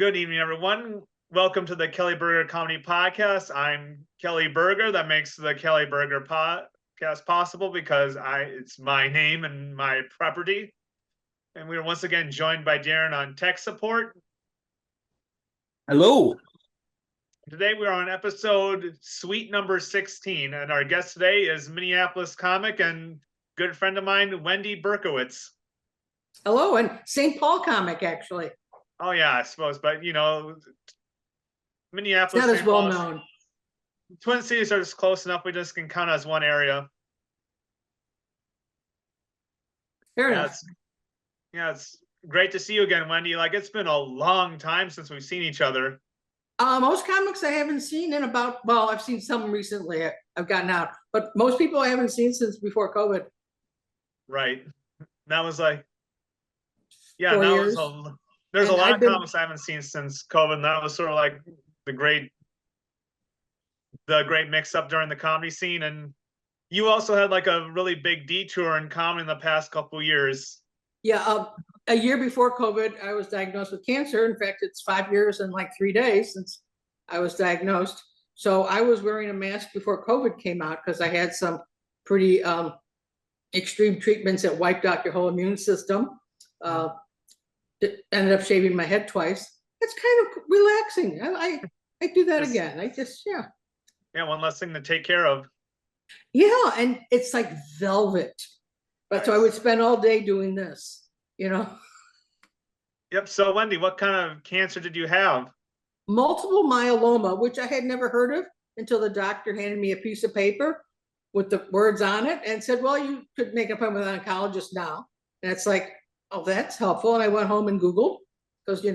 Good evening, everyone. Welcome to the Kelly Berger Comedy Podcast. I'm Kelly Berger. That makes the Kelly Berger Podcast possible because it's my name and my property. And we are once again joined by Darren on tech support. Hello. Today we're on episode suite number 16, and our guest today is Minneapolis comic and good friend of mine, Wendy Berkowitz. Hello, and St. Paul comic, actually. Oh yeah, I suppose, but Minneapolis, it's not as well known. Twin Cities are just close enough. We just can count as one area. Fair enough. It's great to see you again, Wendy. Like, it's been a long time since we've seen each other. Most comics I haven't seen in about, well, I've seen some recently. I've gotten out, but most people I haven't seen since before COVID. Right. That was like, yeah, 4 years. There's a lot of comics I haven't seen since COVID. And that was sort of like the great mix up during the comedy scene. And you also had like a really big detour in comedy in the past couple years. Yeah, a year before COVID, I was diagnosed with cancer. In fact, it's 5 years and like 3 days since I was diagnosed. So I was wearing a mask before COVID came out because I had some pretty extreme treatments that wiped out your whole immune system. Ended up shaving my head twice. It's kind of relaxing. I do that again. Yeah, one less thing to take care of. Yeah, and it's like velvet. But so I would spend all day doing this, Yep. So Wendy, what kind of cancer did you have? Multiple myeloma, which I had never heard of until the doctor handed me a piece of paper with the words on it and said, well, you could make an appointment with an oncologist now. And it's like, oh, that's helpful. And I went home and Googled because,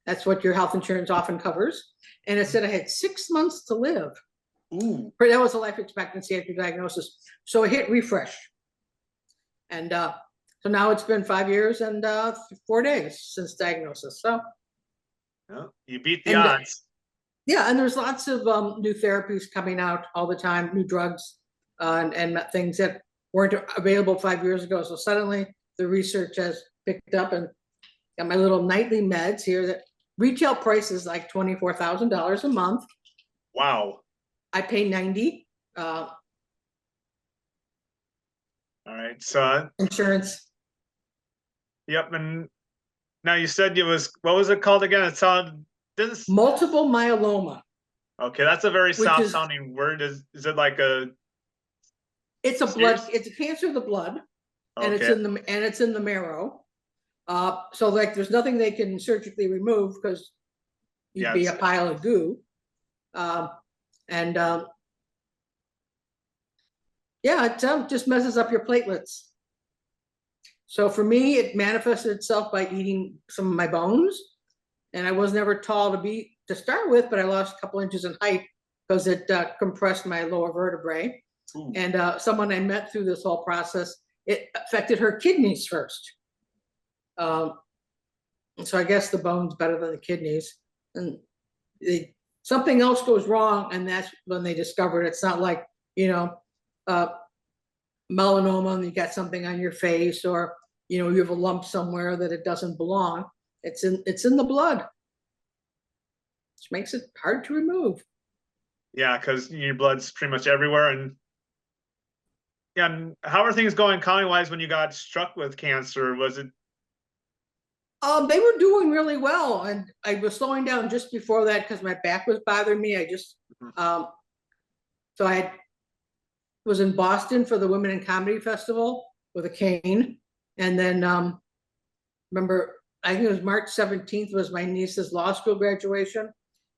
that's what your health insurance often covers. And it said I had 6 months to live. Ooh. But that was the life expectancy after diagnosis. So I hit refresh. And so now it's been 5 years and 4 days since diagnosis. So you beat the odds. Yeah, and there's lots of new therapies coming out all the time, new drugs and things that weren't available 5 years ago. So suddenly the research has picked up, and got my little nightly meds here that retail price is like $24,000 a month. Wow. I pay $90. All right, so insurance. Yep, and now you said what was it called again? It sounded multiple myeloma. Okay, that's a very soft sounding word. Is it like a? It's a cancer of the blood, and it's in the marrow. So like, there's nothing they can surgically remove because you'd be a pile of goo, yeah, it just messes up your platelets. So for me, it manifested itself by eating some of my bones. And I was never tall to start with, but I lost a couple inches in height because it compressed my lower vertebrae. Ooh. And someone I met through this whole process, it affected her kidneys first. So I guess the bone's better than the kidneys. And something else goes wrong, and that's when they discovered it. It's not like, melanoma and you got something on your face, or you have a lump somewhere that it doesn't belong. It's in the blood, which makes it hard to remove. Yeah, because your blood's pretty much everywhere. And how are things going comedy wise when you got struck with cancer? Was it? They were doing really well, and I was slowing down just before that because my back was bothering me. So I was in Boston for the Women in Comedy Festival with a cane. And then remember, I think it was March 17th was my niece's law school graduation.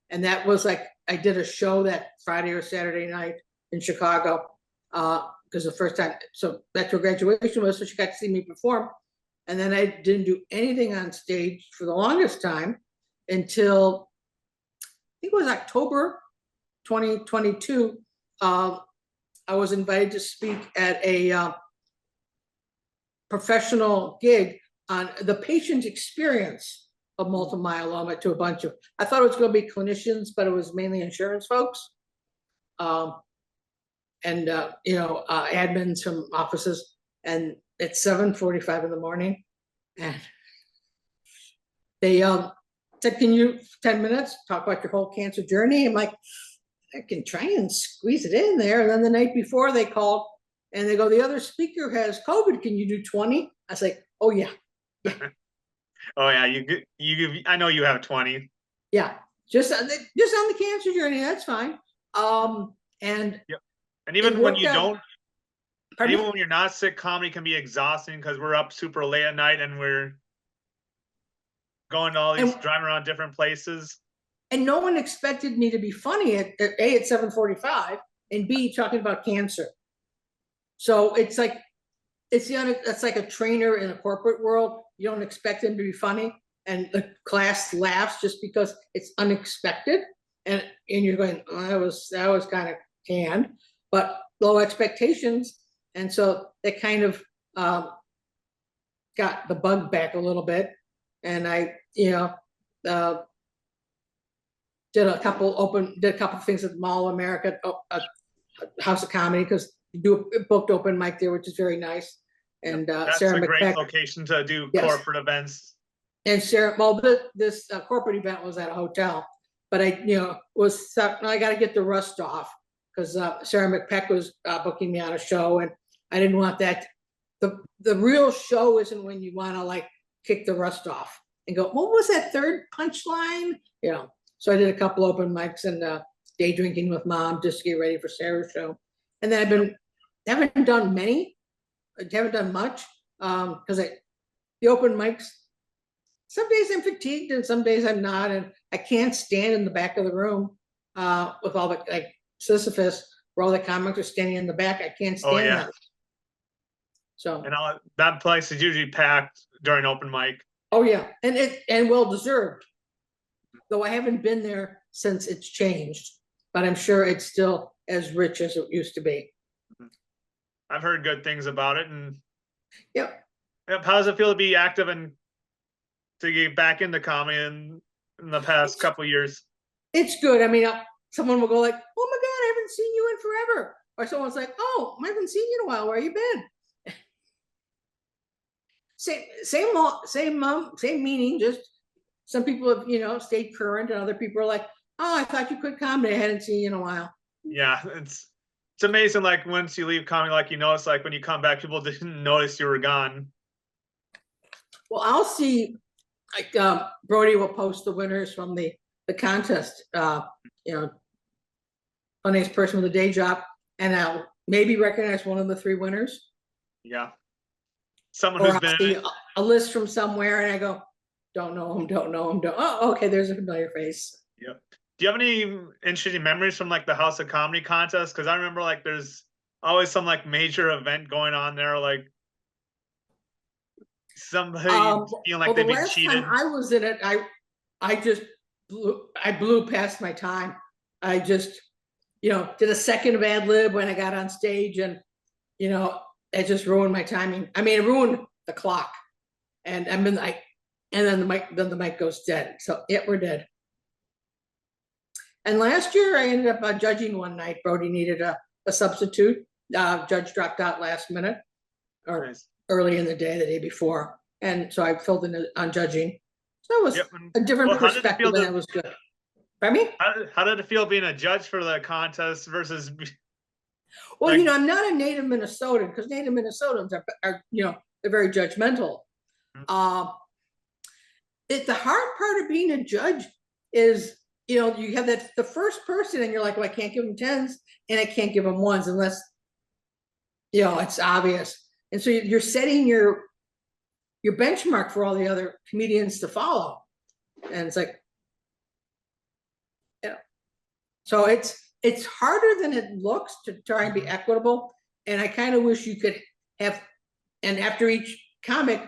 And that was like, I did a show that Friday or Saturday night in Chicago because the first time, so that's where graduation was. So she got to see me perform. And then I didn't do anything on stage for the longest time until I think it was October 2022. I was invited to speak at a professional gig on the patient experience of multiple myeloma to a bunch of, I thought it was going to be clinicians, but it was mainly insurance folks. Admins from offices, and it's 7:45 in the morning, and they said, can you 10 minutes talk about your whole cancer journey? I'm like, I can try and squeeze it in there. And then the night before they called and they go, the other speaker has COVID. Can you do 20? I was like, oh yeah. Oh yeah, I know you have 20. Yeah, just on the cancer journey, that's fine. And yep. And even when you don't, and even when you're not sick, comedy can be exhausting because we're up super late at night and we're going to all these driving around different places. And no one expected me to be funny at A at 7:45 and B talking about cancer. So it's like that's like a trainer in a corporate world. You don't expect them to be funny, and the class laughs just because it's unexpected, and you're going, oh, that was kind of canned, but low expectations, and so they kind of got the bug back a little bit, and I did a couple of things at Mall of America, House of Comedy, because booked open mic there, which is very nice. And that's Sarah a great McPeck, location to do corporate events. And Sarah, well, this corporate event was at a hotel, but I got to get the rust off because Sarah McPeck was booking me on a show, and I didn't want that. The real show isn't when you want to like kick the rust off and go, what was that third punchline? So I did a couple open mics and day drinking with mom just to get ready for Sarah's show. And then haven't done many. I haven't done much because the open mics, some days I'm fatigued and some days I'm not. And I can't stand in the back of the room with all the like Sisyphus where all the comics are standing in the back. I can't stand that. So and that place is usually packed during open mic. Oh yeah, and well deserved. Though I haven't been there since it's changed, but I'm sure it's still as rich as it used to be. I've heard good things about it, and yep. How does it feel to be active and to get back into comedy in the past couple of years? It's good. I mean, someone will go like, "Oh my God, I haven't seen you in forever," or someone's like, "Oh, I haven't seen you in a while. Where you been?" Same meaning. Just some people have stayed current, and other people are like, "Oh, I thought you quit comedy. I hadn't seen you in a while." Yeah, it's amazing. Like once you leave comedy, like it's like when you come back, people didn't notice you were gone. Well, I'll see. Like Brody will post the winners from the contest. Funniest person with a day job, and I'll maybe recognize one of the 3 winners. Yeah. Someone who's been a list from somewhere, and I go, don't know him. Oh, okay, there's a familiar face. Yep. Do you have any interesting memories from like the House of Comedy contest? Because I remember like there's always some like major event going on there, like somebody feeling like they've been cheated. The last time I was in it, I just blew past my time. I just did a second of ad lib when I got on stage, and it just ruined my timing. I mean, it ruined the clock, and then the mic goes dead. So we're dead. And last year I ended up judging one night. Brody needed a substitute. Judge dropped out last minute or early in the day before, and so I filled in on judging. So it was a different perspective, and it was good. Pardon me? How did it feel being a judge for the contest versus? Well, I'm not a native Minnesotan, because native Minnesotans are they're very judgmental. The hard part of being a judge is, you have the first person and you're like, well, I can't give them 10s and I can't give them 1s unless, it's obvious. And so you're setting your benchmark for all the other comedians to follow. And it's like, so it's harder than it looks to try and be equitable. And I kind of wish you could have, and after each comic,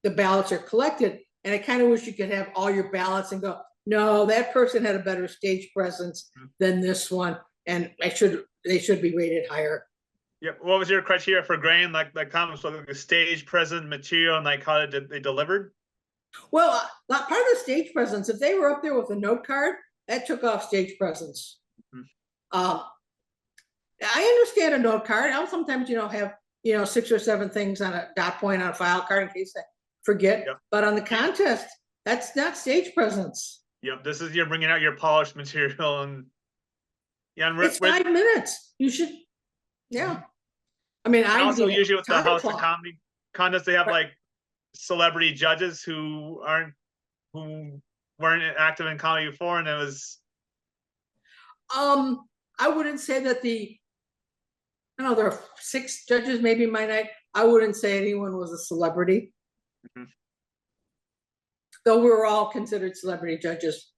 the ballots are collected. And I kind of wish you could have all your ballots and go, no, that person had a better stage presence than this one. And they should be rated higher. Yeah. What was your criteria for grading like the comics, like the stage presence, material, and like how they delivered? Well, part of the stage presence, if they were up there with a note card, that took off stage presence. I understand a note card. I'll sometimes, have, 6 or 7 things on a dot point on a file card in case I forget. But on the contest, That's not stage presence. Yep, this is you're bringing out your polished material, and yeah, and It's 5 minutes. You should, yeah. I mean, and I also mean, usually with the time House of clock. Comedy contests, they have Right. like celebrity judges who weren't active in comedy before, and it was I wouldn't say that I don't know, there are 6 judges maybe my night. I wouldn't say anyone was a celebrity. Mhm. Though we were all considered celebrity judges.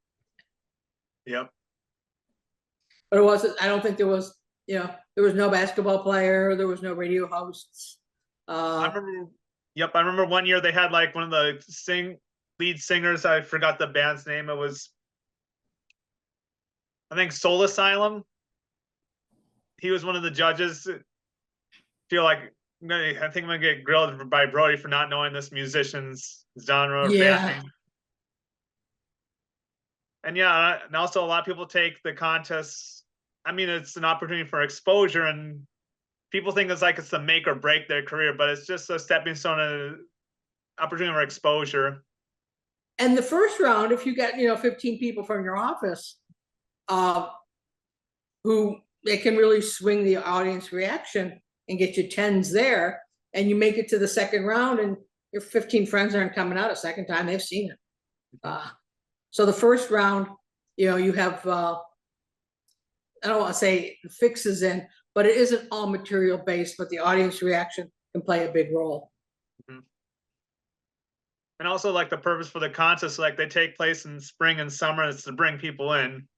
Yep. But it wasn't, I don't think there was, there was no basketball player, there was no radio hosts. I remember. Yep, I remember one year they had like one of the lead singers. I forgot the band's name. It was, I think, Soul Asylum. He was one of the judges. Feel like I think I'm gonna get grilled by Brody for not knowing this musician's genre or band Yeah. name. And yeah, and also a lot of people take the contests. I mean, it's an opportunity for exposure, and people think it's like it's the make or break their career, but it's just a stepping stone, an opportunity for exposure. And the first round, if you got, 15 people from your office, uh, who they can really swing the audience reaction and get you tens there, and you make it to the second round, and your 15 friends aren't coming out a second time, they've seen it. So the first round, you have, I don't want to say fixes in, but it isn't all material based, but the audience reaction can play a big role. Mhm. And also, like the purpose for the contests, like they take place in spring and summer, it's to bring people in.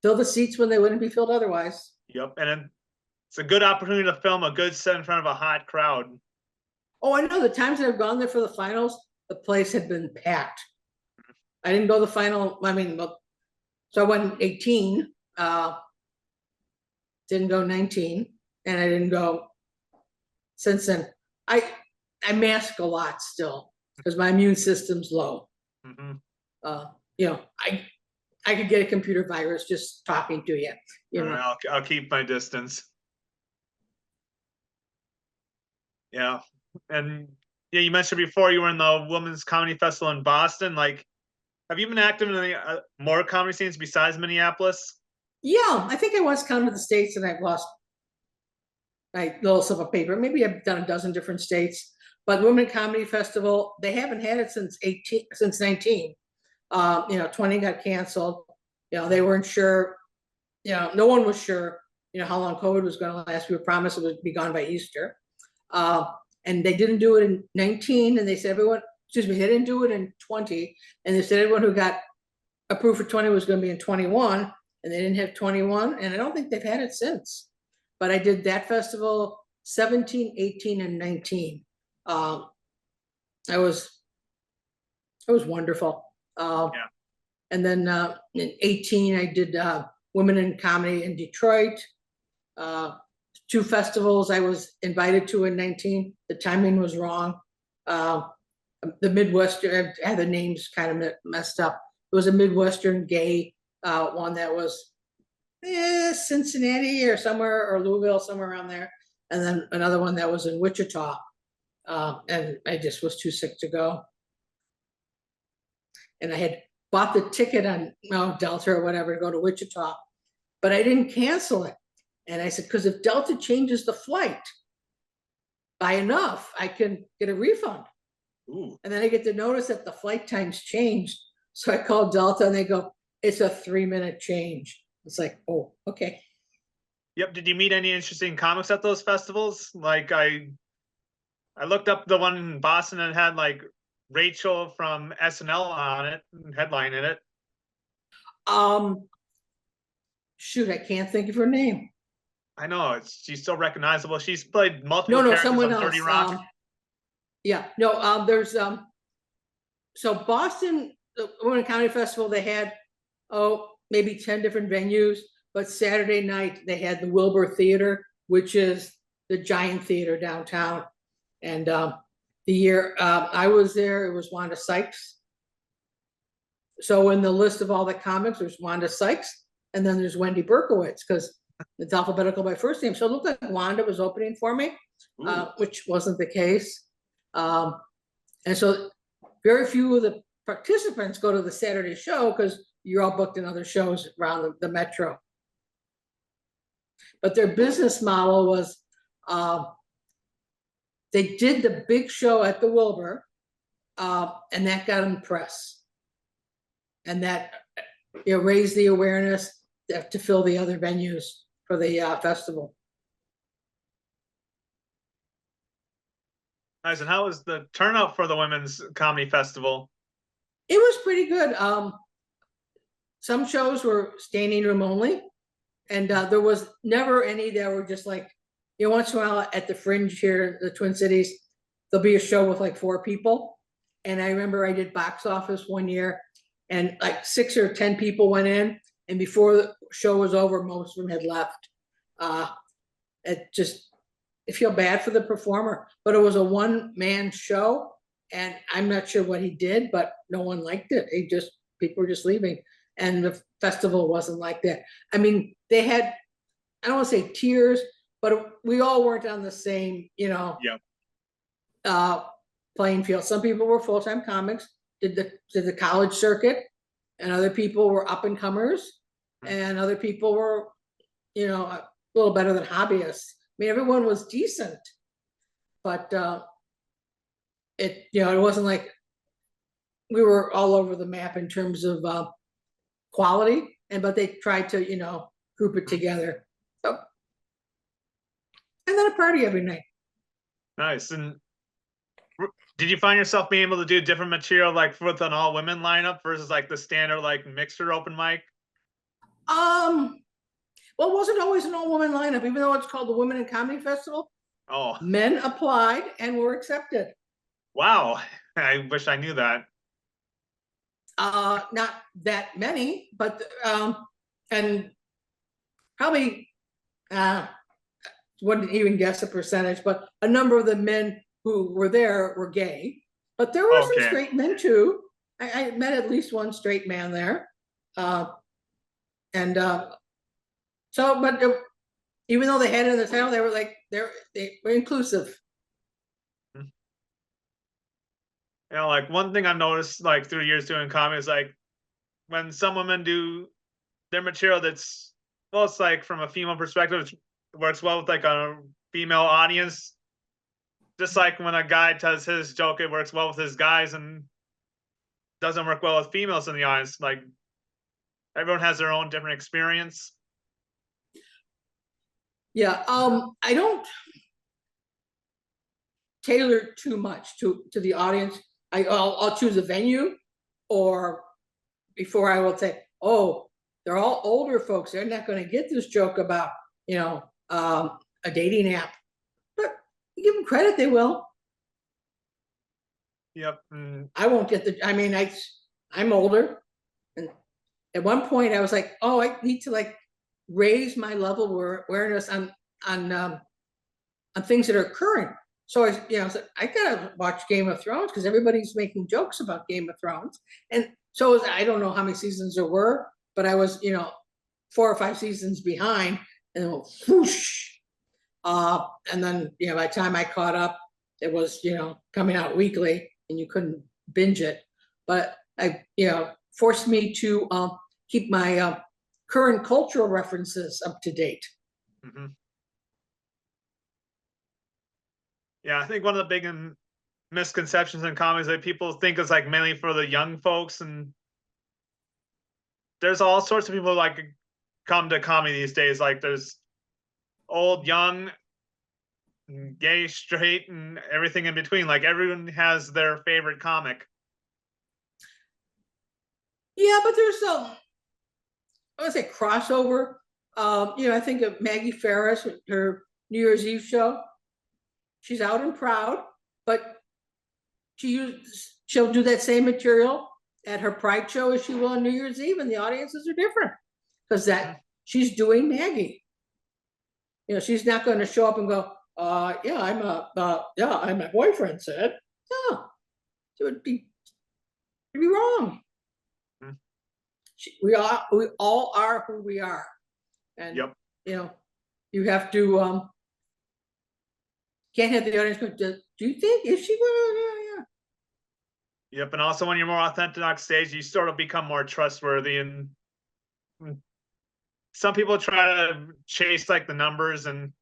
Fill the seats when they wouldn't be filled otherwise. Yep, and it's a good opportunity to film a good set in front of a hot crowd. Oh, I know the times that I've gone there for the finals, the place had been packed. I didn't go the final. I mean, so I went 18, didn't go 19, and I didn't go since then. I mask a lot still because my immune system's low. Mm-hmm. I could get a computer virus just talking to you. Right, I'll keep my distance. Yeah, and yeah, you mentioned before you were in the Women's Comedy Festival in Boston. Like, have you been active in any more comedy scenes besides Minneapolis? Yeah, I think I once counted the states and I've lost my little slip of paper. Maybe I've done a dozen different states, but Women Comedy Festival, they haven't had it since 19. 20 got canceled. They weren't sure, no one was sure, how long COVID was going to last. We were promised it would be gone by Easter. And they didn't do it in 19, and they said they didn't do it in 20, and they said everyone who got approved for 20 was going to be in 21, and they didn't have 21, and I don't think they've had it since. But I did that festival 17, 18, and 19. It was wonderful. Yeah. And then in 18, I did Women in Comedy in Detroit. 2 festivals I was invited to in 19. The timing was wrong. The Midwestern, I had the names kind of messed up. It was a Midwestern gay one that was Cincinnati or somewhere, or Louisville, somewhere around there. And then another one that was in Wichita. And I just was too sick to go. And I had bought the ticket on Delta or whatever to go to Wichita, but I didn't cancel it. And I said, because if Delta changes the flight by enough, I can get a refund. Ooh. And then I get to notice that the flight times changed. So I called Delta and they go, it's a 3-minute change. It's like, oh, okay. Yep. Did you meet any interesting comics at those festivals? Like I looked up the one in Boston and had like Rachel from SNL on it, headlining it. Shoot, I can't think of her name. I know she's so recognizable. She's played multiple characters someone on 30 else. Rock. There's so Boston, the Women Comedy Festival, they had maybe 10 different venues, but Saturday night they had the Wilbur Theater, which is the giant theater downtown. And the year I was there, it was Wanda Sykes. So in the list of all the comics, there's Wanda Sykes, and then there's Wendy Berkowitz, because it's alphabetical by first name. So it looked like Wanda was opening for me, which wasn't the case. And so very few of the participants go to the Saturday show because you're all booked in other shows around the metro. But their business model was, they did the big show at the Wilbur, and that got them press. And that raised the awareness to fill the other venues for the festival. Nice. And how was the turnout for the Women's Comedy Festival? It was pretty good. Some shows were standing room only, and there was never any that were just like, once in a while at the Fringe here, the Twin Cities, there'll be a show with like 4 people. And I remember I did Box Office one year, and like 6 or 10 people went in, and before the show was over, most of them had left. I feel bad for the performer, but it was a one-man show, and I'm not sure what he did, but no one liked it. People were just leaving, and the festival wasn't like that. I mean, they had, I don't want to say tiers, but we all weren't on the same, playing field. Some people were full-time comics, did the college circuit, and other people were up and comers, and other people were, a little better than hobbyists. I mean, everyone was decent, but it wasn't like we were all over the map in terms of quality, but they tried to group it together. So, and then a party every night. Nice. And did you find yourself being able to do different material, like with an all women lineup versus like the standard like mixer open mic? Well, it wasn't always an all-woman lineup, even though it's called the Women in Comedy Festival. Oh, men applied and were accepted. Wow, I wish I knew that. Not that many, but and probably wouldn't even guess a percentage, but a number of the men who were there were gay. But there were some straight men too. I met at least one straight man there, so, but even though they had it in the title, they were inclusive. Like one thing I've noticed like through years doing comedy is like when some women do their material it's like from a female perspective, it works well with like a female audience. Just like when a guy does his joke, it works well with his guys and doesn't work well with females in the audience. Like everyone has their own different experience. Yeah, I don't tailor too much to the audience. I'll choose a venue, or before I will say, oh, they're all older folks. They're not going to get this joke about a dating app. But you give them credit, they will. Yep. I won't get I'm older, and at one point I was like, oh, I need to like raise my level of awareness on things that are current. So I said, I gotta watch Game of Thrones because everybody's making jokes about Game of Thrones. And so I don't know how many seasons there were, but I was 4 or 5 seasons behind, and then whoosh. And then by the time I caught up, it was coming out weekly, and you couldn't binge it. But I forced me to keep my current cultural references up to date. Mm-hmm. Yeah, I think one of the big misconceptions in comedy is that people think it's like mainly for the young folks, and there's all sorts of people like come to comedy these days. Like there's old, young, gay, straight, and everything in between. Like everyone has their favorite comic. Yeah, but there's I want to say crossover. I think of Maggie Ferris, her New Year's Eve show. She's out and proud, but she'll do that same material at her Pride show as she will on New Year's Eve, and the audiences are different because she's doing Maggie. She's not going to show up and go, I'm my boyfriend said. No, it would be wrong. We all are who we are, and you have to can't have the audience go, do you think, is she going to? Yep, and also when you're more authentic on stage, you sort of become more trustworthy. And some people try to chase like the numbers, and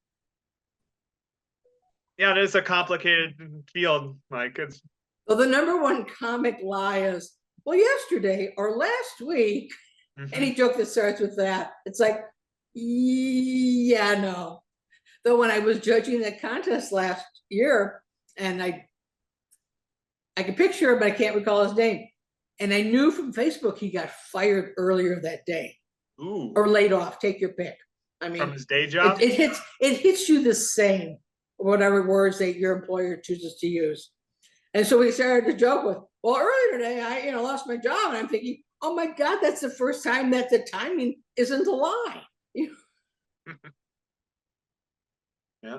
yeah, it is a complicated field. Like it's So the number one comic lie is, well, yesterday or last week, any joke that starts with that, it's like, yeah, no. Though when I was judging the contest last year, and I could picture him, but I can't recall his name. And I knew from Facebook he got fired earlier that day. Ooh. Or laid off, take your pick. I mean, From his day job? it hits you the same, whatever words that your employer chooses to use. And so we started to joke with, well, earlier today I lost my job, and I'm thinking, oh my God, that's the first time that the timing isn't a lie. Yeah.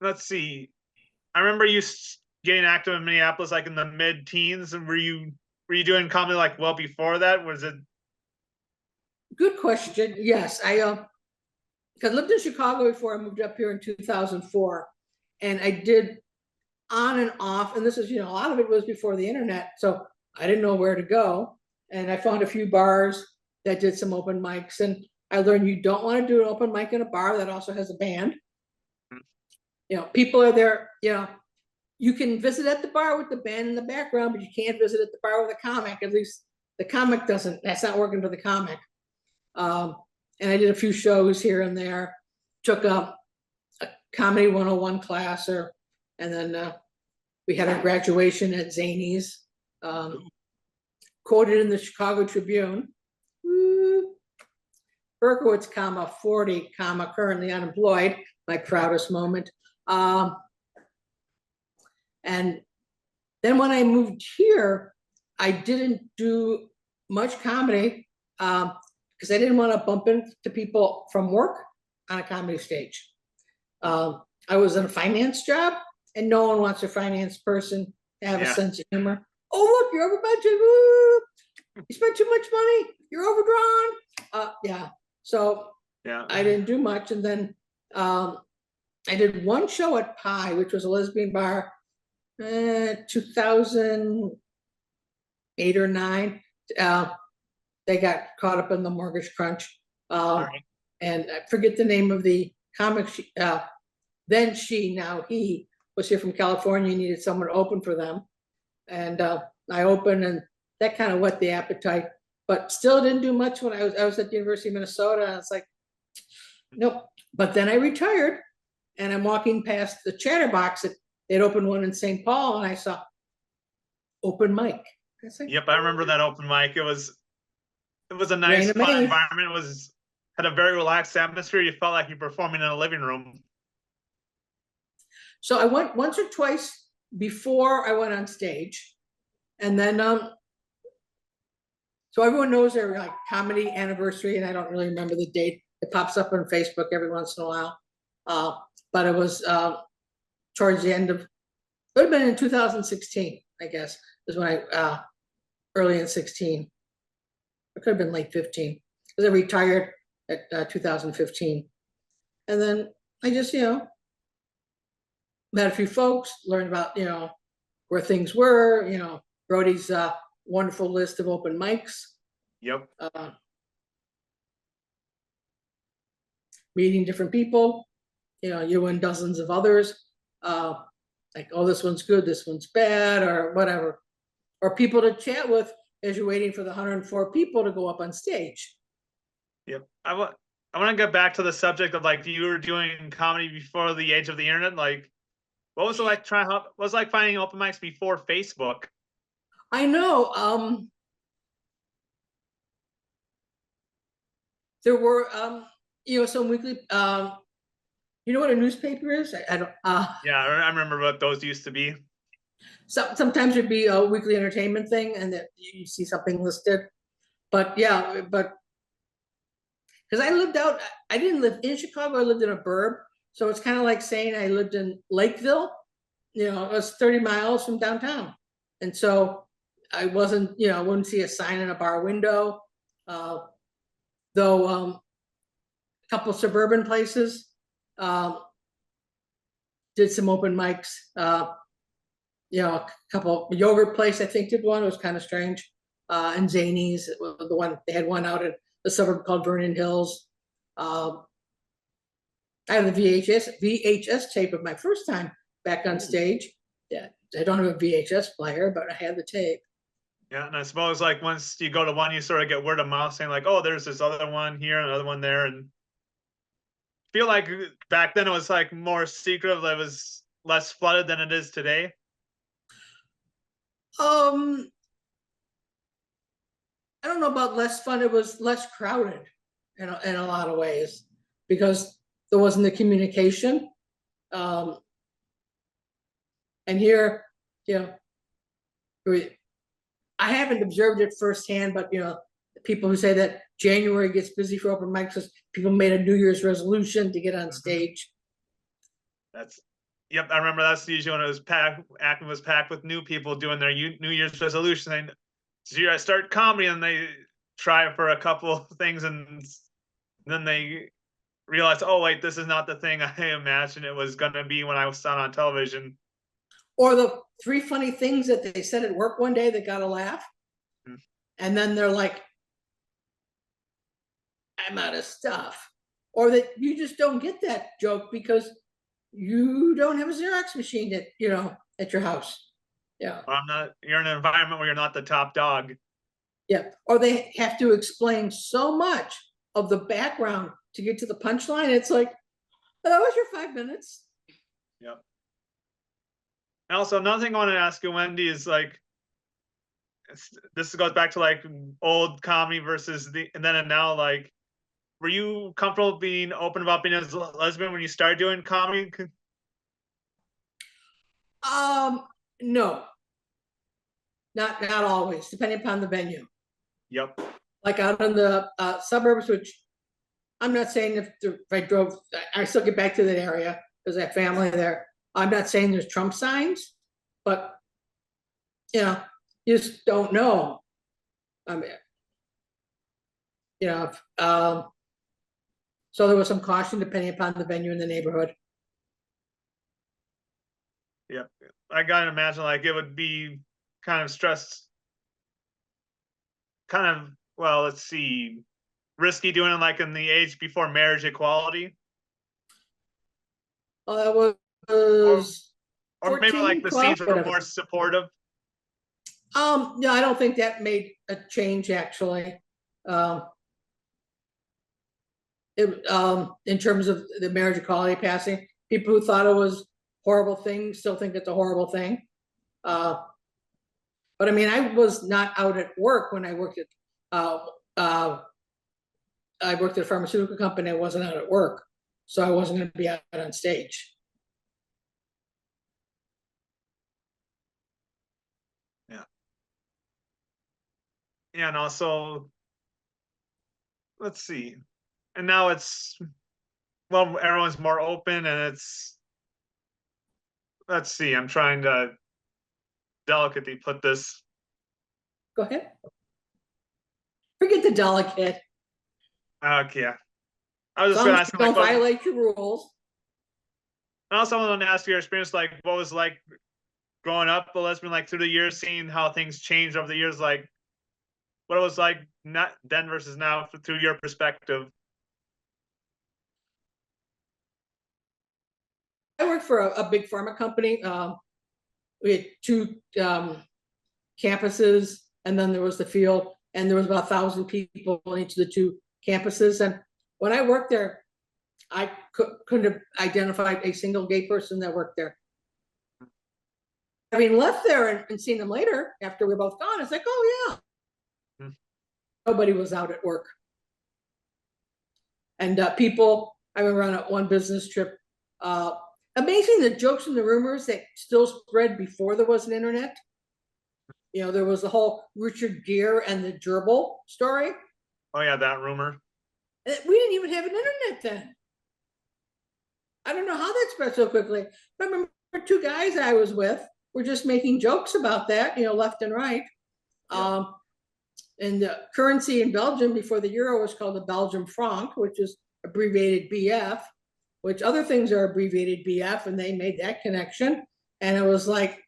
Let's see. I remember you getting active in Minneapolis like in the mid-teens, and were you doing comedy like well before that? Was it? Good question. Yes, I lived in Chicago before I moved up here in 2004, and I did on and off, and this is, a lot of it was before the internet, so I didn't know where to go, and I found a few bars that did some open mics, and I learned you don't want to do an open mic in a bar that also has a band. People are there, you can visit at the bar with the band in the background, but you can't visit at the bar with a comic. At least the comic that's not working for the comic. And I did a few shows here and there, took a comedy 101 class, and then we had our graduation at Zany's, quoted in the Chicago Tribune, Berkowitz, 40, currently unemployed, my proudest moment. And then when I moved here, I didn't do much comedy because I didn't want to bump into people from work on a comedy stage. I was in a finance job, and no one wants a finance person to have a sense of humor. Oh, look, you're over budget. Woo! You spent too much money. You're overdrawn. Yeah. So I didn't do much. And then I did one show at Pie, which was a lesbian bar, 2008 or 9. They got caught up in the mortgage crunch. And I forget the name of the comic. Then now he was here from California, needed someone to open for them. And I opened, and that kind of whet the appetite, but still didn't do much when I was at the University of Minnesota. And it's like, nope. But then I retired, and I'm walking past the Chatterbox. They'd opened one in St. Paul, and I saw open mic. Like, yep, I remember that open mic. It was a nice, fun environment. It had a very relaxed atmosphere. You felt like you're performing in a living room. So I went once or twice before I went on stage, and then so everyone knows their like comedy anniversary, and I don't really remember the date. It pops up on Facebook every once in a while, but it was towards the end of, it would have been in 2016, I guess, is when I early in 16. It could have been late 15 because I retired at 2015, and then I just met a few folks, learned about where things were, Brody's wonderful list of open mics. Yep. Meeting different people, you and dozens of others, like, oh, this one's good, this one's bad, or whatever, or people to chat with as you're waiting for the 104 people to go up on stage. Yep. I want to get back to the subject of like you were doing comedy before the age of the internet. Like, what was it like what was it like finding open mics before Facebook? I know. There were some weekly. You know what a newspaper is? I don't. Yeah, I remember what those used to be. Sometimes it'd be a weekly entertainment thing, and that you see something listed. But yeah, because I lived out, I didn't live in Chicago. I lived in a burb, so it's kind of like saying I lived in Lakeville. It was 30 miles from downtown, and so I wasn't. I wouldn't see a sign in a bar window. Though a couple suburban places did some open mics. a couple yogurt place I think did one. It was kind of strange. And Zany's, the one they had one out in the suburb called Vernon Hills. I have the VHS tape of my first time back on stage. Yeah, I don't have a VHS player, but I had the tape. Yeah, and I suppose like once you go to one, you sort of get word of mouth saying like, oh, there's this other one here, another one there, and feel like back then it was like more secretive. It was less flooded than it is today. I don't know about less fun. It was less crowded in a lot of ways because there wasn't the communication. And here, I haven't observed it firsthand, but people who say that January gets busy for open mics because people made a New Year's resolution to get on stage. Yep, I remember that's usually when it was packed. Acton was packed with new people doing their New Year's resolution. I start comedy, and they try it for a couple of things, and then they realize, oh wait, this is not the thing I imagined it was going to be when I was on television. Or the 3 funny things that they said at work one day that got a laugh, and then they're like, I'm out of stuff. Or that you just don't get that joke because you don't have a Xerox machine at your house. Yeah. You're in an environment where you're not the top dog. Yeah. Or they have to explain so much of the background to get to the punchline. It's like, oh, that was your 5 minutes. Yep. And also another thing I want to ask you, Wendy, is like, this goes back to like old comedy versus and then and now, like, were you comfortable being open about being a lesbian when you started doing comedy? No, not always, depending upon the venue. Yep. Like out in the suburbs, which I'm not saying if I drove, I still get back to that area because I have family there. I'm not saying there's Trump signs, but you just don't know. I mean, so there was some caution depending upon the venue in the neighborhood. Yep. I gotta imagine like it would be kind of stressed, well, let's see, risky doing it like in the age before marriage equality. That was or maybe like the 12, scenes were more supportive. No, I don't think that made a change actually. In terms of the marriage equality passing, people who thought it was a horrible thing still think it's a horrible thing. But I mean, I was not out at work when I worked at a pharmaceutical company. I wasn't out at work, so I wasn't going to be out on stage. Yeah. Yeah, and also, let's see. And now it's, well, everyone's more open, and it's, let's see, I'm trying to delicately put this. Go ahead. Forget the delicate. Okay. Yeah. I was just going to ask, don't violate your rules. I also want to ask your experience, like what was like growing up a lesbian, like through the years, seeing how things changed over the years, like what it was like not then versus now through your perspective. I worked for a big pharma company. We had 2 campuses, and then there was the field, and there was about 1,000 people in each of the 2 campuses. And when I worked there, I couldn't have identified a single gay person that worked there. Having left there and seen them later after we were both gone, it's like, oh yeah. Nobody was out at work. And people, I remember on one business trip, amazing the jokes and the rumors that still spread before there was an internet. There was the whole Richard Gere and the gerbil story. Oh yeah, that rumor. We didn't even have an internet then. I don't know how that spread so quickly. But I remember 2 guys I was with were just making jokes about that, left and right. Yeah. And the currency in Belgium before the euro was called the Belgian franc, which is abbreviated BF, which other things are abbreviated BF, and they made that connection. And it was like,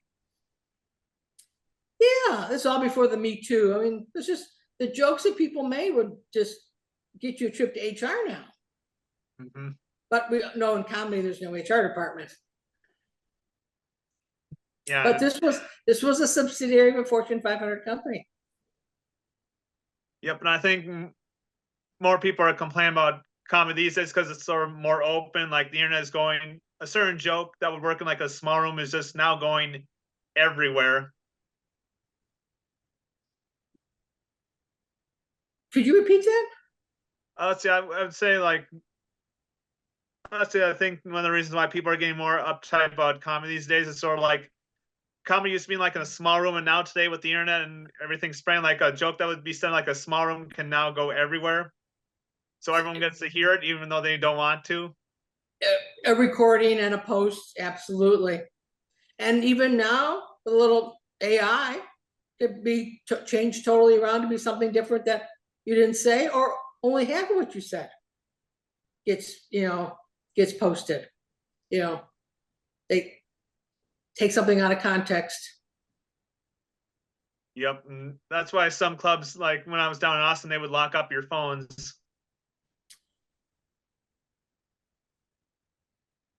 Yeah, it's all before the Me Too. I mean, it's just the jokes that people made would just get you a trip to HR now. Mm-hmm. But we know in comedy there's no HR department. Yeah. But this was a subsidiary of a Fortune 500 company. Yep, and I think more people are complaining about comedy these days because it's sort of more open. Like the internet is going, a certain joke that would work in like a small room is just now going everywhere. Could you repeat that? Let's see, I would say like, let's see, I think one of the reasons why people are getting more uptight about comedy these days is sort of like comedy used to be like in a small room, and now today with the internet and everything spreading, like a joke that would be said in like a small room can now go everywhere. So everyone gets to hear it, even though they don't want to. A recording and a post, absolutely. And even now, the little AI could be changed totally around to be something different that you didn't say, or only half of what you said gets posted. They take something out of context. Yep, and that's why some clubs, like when I was down in Austin, they would lock up your phones.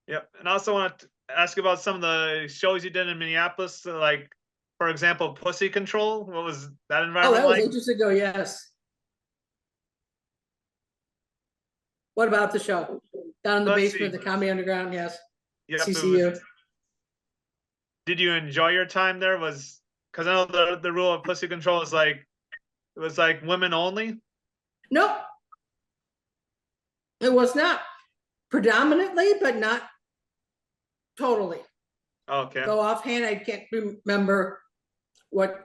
Yep, and I also want to ask about some of the shows you did in Minneapolis, like, for example, Pussy Control. What was that Oh, environment that was like? ages ago, yes. What about the show? Down in the Let's basement, see. the Comedy Underground, yes. Yep, it was. CCU. Did you enjoy your time there? Was because I know the rule of Pussy Control is like it was like women only. No, it was not. Predominantly, but not totally. Okay. So offhand, I can't remember what.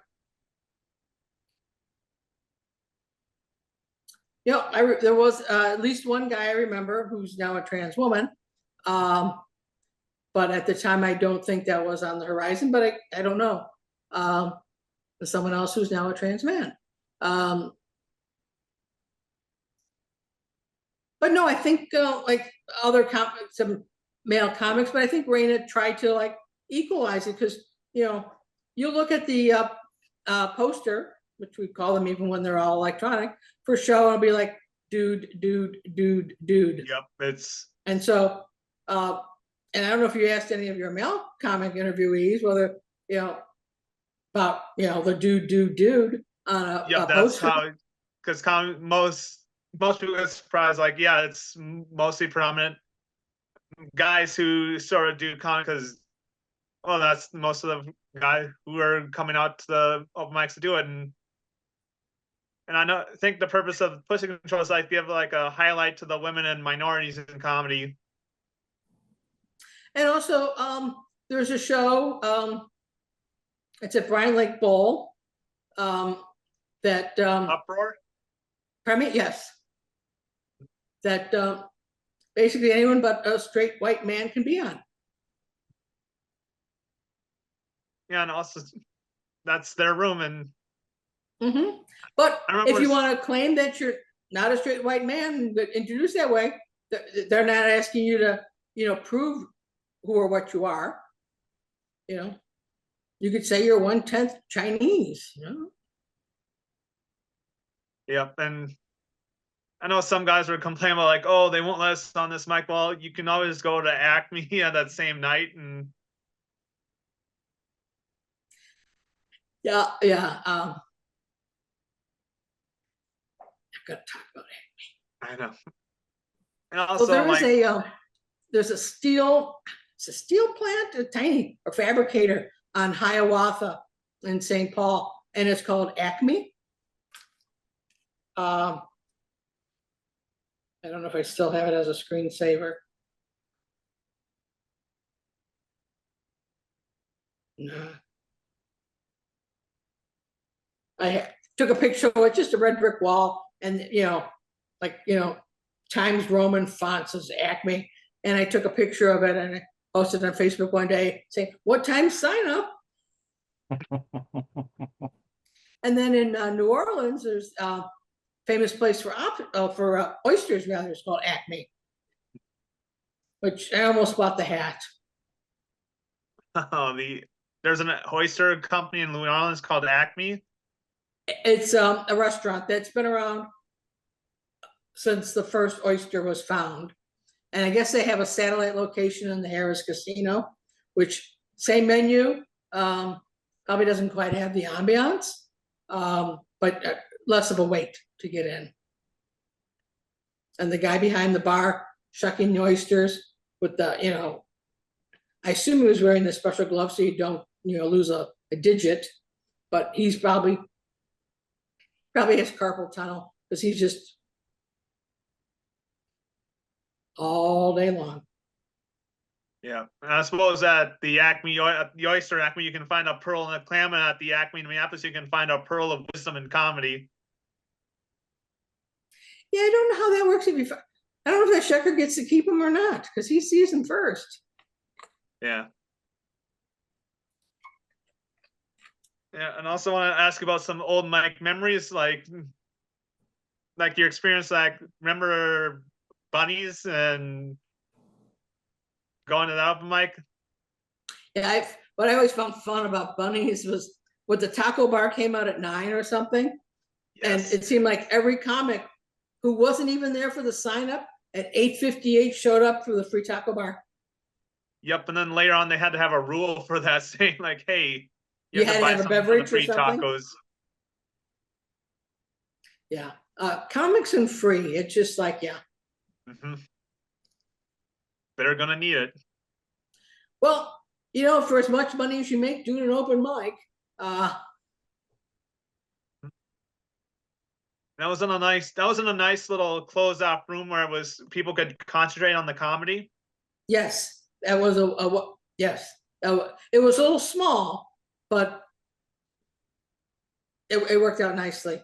There was at least one guy I remember who's now a trans woman. But at the time, I don't think that was on the horizon, but I don't know. There's someone else who's now a trans man. But no, I think like other some male comics, but I think Raina tried to like equalize it because you look at the poster, which we call them even when they're all electronic, for show, it'll be like dude. Yep, it's. And so, and I don't know if you asked any of your male comic interviewees whether about the dude on a Yep, that's poster. how. Because most people get surprised. Like, yeah, it's mostly predominant guys who sort of do comic because, well, that's most of the guys who are coming out to the open mics to do it, and I think the purpose of Pussy Control is like give like a highlight to the women and minorities in comedy. And also, there's a show. It's at Bryan Lake Bowl. That Uproar. pardon me, yes. That basically anyone but a straight white man can be on. Yeah, and also that's their room, and But if you want to claim that you're not a straight white man, but introduced that way, they're not asking you to prove who or what you are. You could say you're 1/10 Chinese. Yep, and I know some guys were complaining about like, oh, they won't let us on this mic. Well, you can always go to Acme on that same night, and yeah. I'm gonna talk about it. I know. And also, So there's a steel plant, a tiny fabricator on Hiawatha in St. Paul, and it's called Acme. I don't know if I still have it as a screensaver. No. I took a picture of it, just a red brick wall, and Times Roman fonts is Acme, and I took a picture of it and I posted on Facebook one day saying, "What time sign up?" And then in New Orleans, there's a famous place for oysters, rather. It's called Acme, which I almost bought the hat. oh, the there's an oyster company in New Orleans called Acme. It's a restaurant that's been around since the first oyster was found. And I guess they have a satellite location in the Harris Casino, which same menu, probably doesn't quite have the ambiance, but less of a wait to get in. And the guy behind the bar shucking the oysters with the, I assume he was wearing the special gloves so you don't, lose a digit, but he's probably has carpal tunnel because he's just all day long. Yeah, and I suppose at the Acme, the oyster Acme, you can find a pearl and a clam, and at the Acme in Minneapolis, you can find a pearl of wisdom and comedy. Yeah, I don't know how that works. I don't know if that Shecker gets to keep him or not because he sees them first. Yeah. Yeah, and also want to ask about some old Mike memories, like your experience. Like, remember bunnies and going to that open mic? Yeah, what I always found fun about bunnies was when the taco bar came out at 9 or something, Yes. and it seemed like every comic who wasn't even there for the sign up at 8:58 showed up for the free taco bar. Yep, and then later on they had to have a rule for that, saying like, "Hey, you had to have a beverage free or something." Tacos. Yeah, comics and free. It's just like, yeah. Mm-hmm. They're gonna need it. Well, for as much money as you make doing an open mic, that was in a nice little closed off room where people could concentrate on the comedy. Yes, that was yes. It was a little small, but it worked out nicely.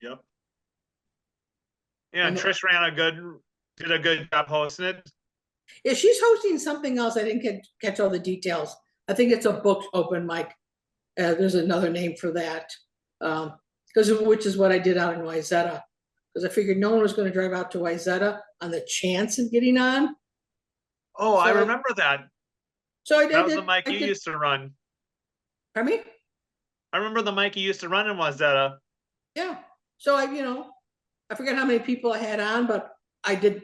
Yep. Yeah, and Trish did a good job hosting it. Yeah, she's hosting something else. I didn't catch all the details. I think it's a book open mic. There's another name for that, which is what I did out in Wayzata, because I figured no one was going to drive out to Wayzata on the chance of getting on. Oh, so I remember that. So I did. That was the mic you used to run. Pardon me? I remember the mic you used to run in Wayzata. Yeah. So I forget how many people I had on, but I did,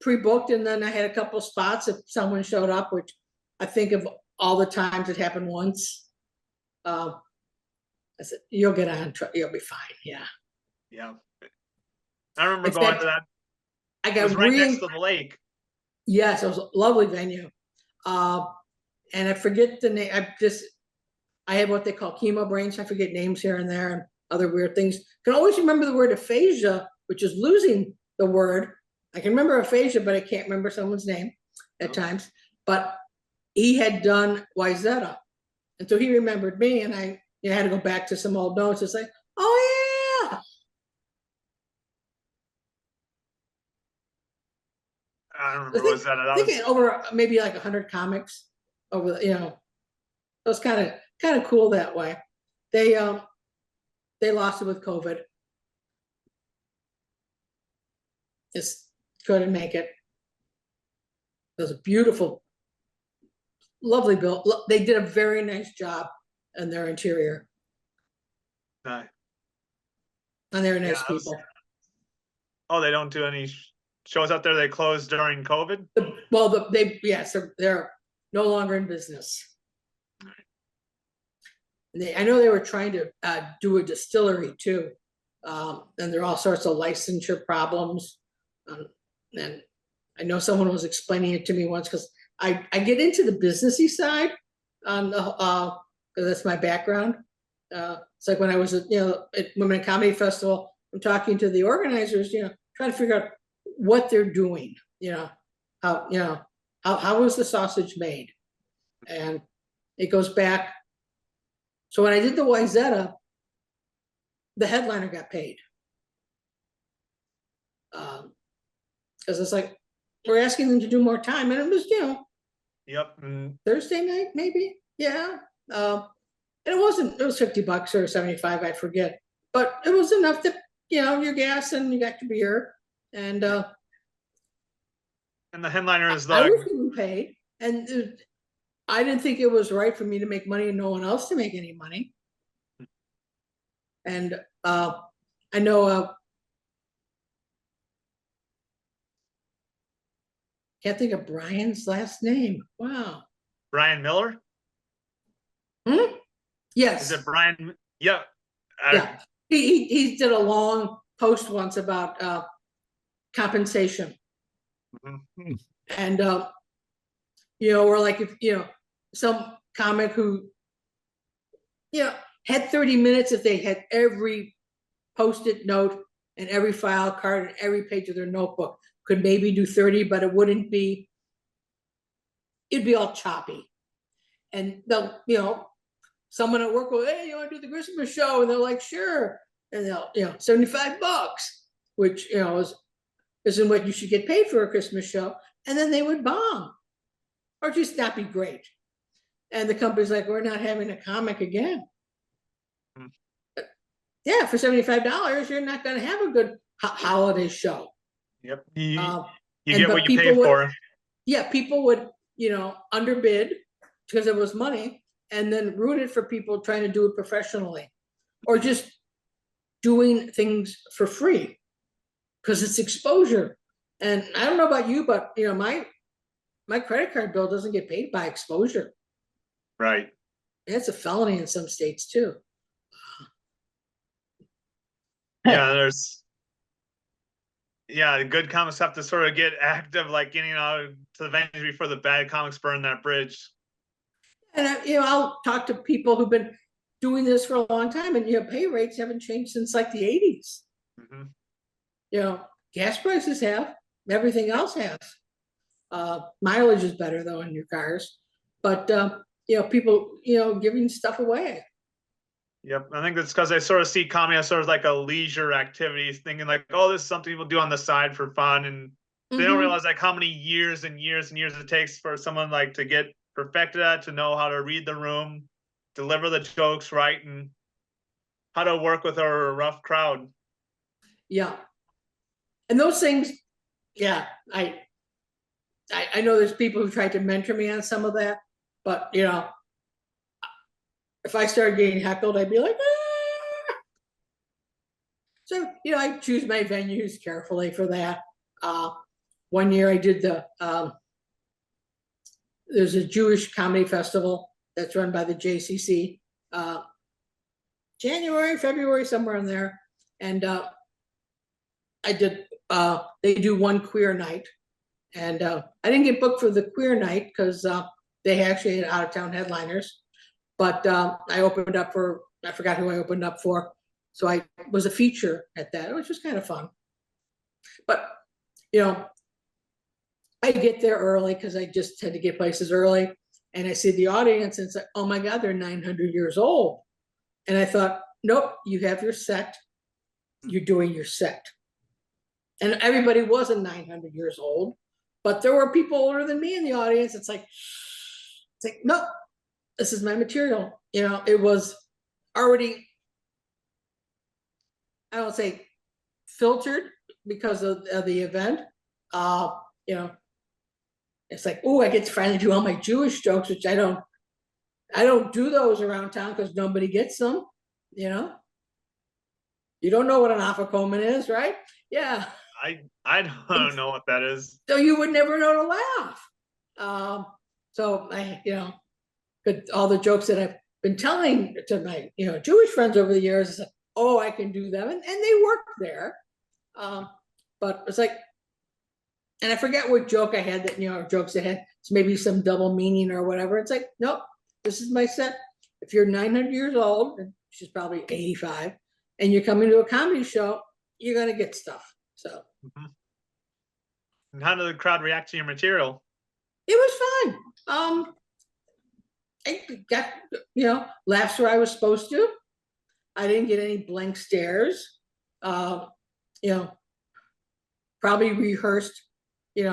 pre-booked, and then I had a couple of spots if someone showed up, which I think of all the times it happened once. I said, "You'll get on, you'll be fine." Yeah. Yeah. I remember going to that. I got it was right next to the lake. Yes, it was a lovely venue. And I forget the name. I have what they call chemo brains. I forget names here and there and other weird things. Can always remember the word aphasia, which is losing the word. I can remember aphasia, but I can't remember someone's name at times. But he had done Wayzata, and so he remembered me, and I had to go back to some old notes and say, "Oh yeah." I don't remember Wayzata. I think over maybe like 100 comics over. It was kind of cool that way. They lost it with COVID. Just couldn't make it. It was a beautiful, lovely build. They did a very nice job in their interior. And they're nice people. Oh, they don't do any shows out there. They closed during COVID. They're no longer in business. I know they were trying to do a distillery too, and there are all sorts of licensure problems. And I know someone was explaining it to me once, because I get into the businessy side on the because that's my background. It's like when I was at Women in Comedy Festival, I'm talking to the organizers, trying to figure out what they're doing, how was the sausage made, and it goes back. So when I did the Wayzata, the headliner got paid. Because it's like, we're asking them to do more time, and it was, Yep. Thursday night, maybe. Yeah. And it was $50 or 75, I forget. But it was enough to, your gas and you got your beer. And the headliner is I was getting paid. And I didn't think it was right for me to make money and no one else to make any money. And I know, can't think of Brian's last name. Wow. Brian Miller? Hmm? Yes. Is it Brian? Yeah. Yeah. He did a long post once about compensation. Mm-hmm. And or like if some comic who had 30 minutes, if they had every post-it note and every file card and every page of their notebook, could maybe do 30, but it'd be all choppy. And they'll, someone at work will, hey, you want to do the Christmas show? And they're like, sure. And they'll, $75, which, isn't what you should get paid for a Christmas show. And then they would bomb or just not be great. And the company's like, we're not having a comic again. Hmm. Yeah, for $75, you're not going to have a good holiday show. Yep. You get what you pay for. Yeah, people would, underbid because it was money and then ruin it for people trying to do it professionally or just doing things for free because it's exposure. And I don't know about you, but my credit card bill doesn't get paid by exposure. Right. It's a felony in some states too. Yeah, good comics have to sort of get active, like getting out to the venues before the bad comics burn that bridge. And I'll talk to people who've been doing this for a long time, and pay rates haven't changed since like the 80s. Mm-hmm. Gas prices have, everything else has. Mileage is better though in your cars, but people giving stuff away. Yep, I think that's because I sort of see comedy as sort of like a leisure activity, thinking like, oh, this is something people do on the side for fun, and they don't realize like how many years and years and years it takes for someone like to get perfected at, to know how to read the room, deliver the jokes right, and how to work with a rough crowd. Yeah, and those things, yeah, I know there's people who tried to mentor me on some of that, but if I started getting heckled, I'd be like, ah! So, I choose my venues carefully for that. One year I did there's a Jewish comedy festival that's run by the JCC, January, February, somewhere in there. And I did, they do one queer night. And I didn't get booked for the queer night because they actually had out-of-town headliners. But I opened up for, I forgot who I opened up for. So I was a feature at that, which was kind of fun. But, I get there early because I just had to get places early. And I see the audience and it's like, oh my God, they're 900 years old. And I thought, nope, you have your set. You're doing your set. And everybody wasn't 900 years old, but there were people older than me in the audience. It's like, nope. This is my material. It was already, I don't say filtered because of the event. It's like, oh, I get to finally do all my Jewish jokes, which I don't do those around town because nobody gets them. You don't know what an afikoman is, right? Yeah. I don't know what that is. So you would never know to laugh. So I, but all the jokes that I've been telling to my, Jewish friends over the years is like, oh, I can do them. And they work there. But it's like, and I forget what joke I had that, jokes that had maybe some double meaning or whatever. It's like, nope, this is my set. If you're 900 years old, and she's probably 85, and you're coming to a comedy show, you're going to get stuff. So. And how did the crowd react to your material? It was fun. I got, laughs where I was supposed to. I didn't get any blank stares. Probably rehearsed, it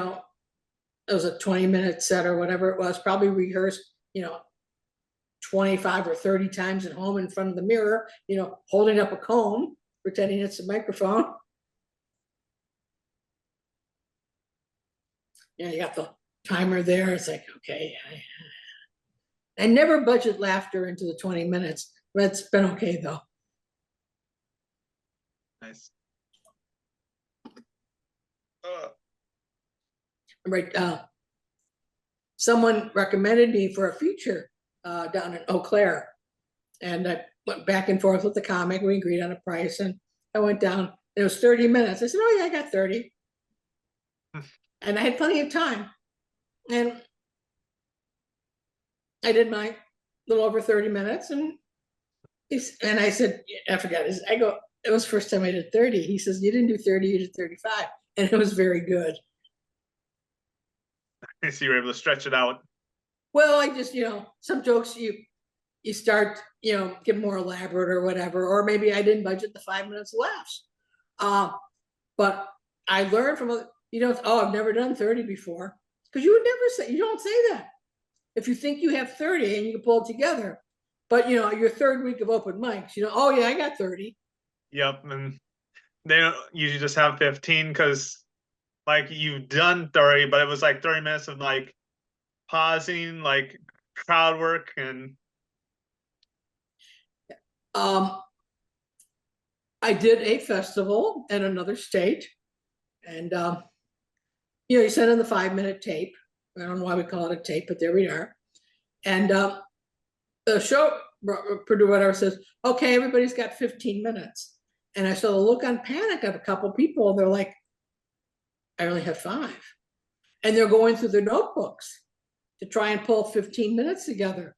was a 20-minute set or whatever it was, probably rehearsed, 25 or 30 times at home in front of the mirror, holding up a comb, pretending it's a microphone. You got the timer there. It's like, okay. I never budget laughter into the 20 minutes, but it's been okay though. Nice. Right. Someone recommended me for a feature down in Eau Claire. And I went back and forth with the comic. We agreed on a price, and I went down. It was 30 minutes. I said, "Oh yeah, I got 30," and I had plenty of time. And I did my little over 30 minutes, and I said, I forgot. I go, it was the first time I did 30. He says, "You didn't do 30, you did 35," and it was very good. So you were able to stretch it out. Well, I just, some jokes you start, get more elaborate or whatever, or maybe I didn't budget the 5 minutes of laughs. But I learned from, I've never done 30 before, because you would never say, you don't say that. If you think you have 30 and you can pull it together, but your third week of open mics, oh yeah, I got 30. Yep, and they don't usually just have 15 because like you've done 30, but it was like 30 minutes of like pausing, like crowd work, and I did a festival in another state, and you send in the 5-minute tape. I don't know why we call it a tape, but there we are. And the show producer says, "Okay, everybody's got 15 minutes." And I saw the look on panic of a couple people. They're like, "I only have 5." And they're going through their notebooks to try and pull 15 minutes together.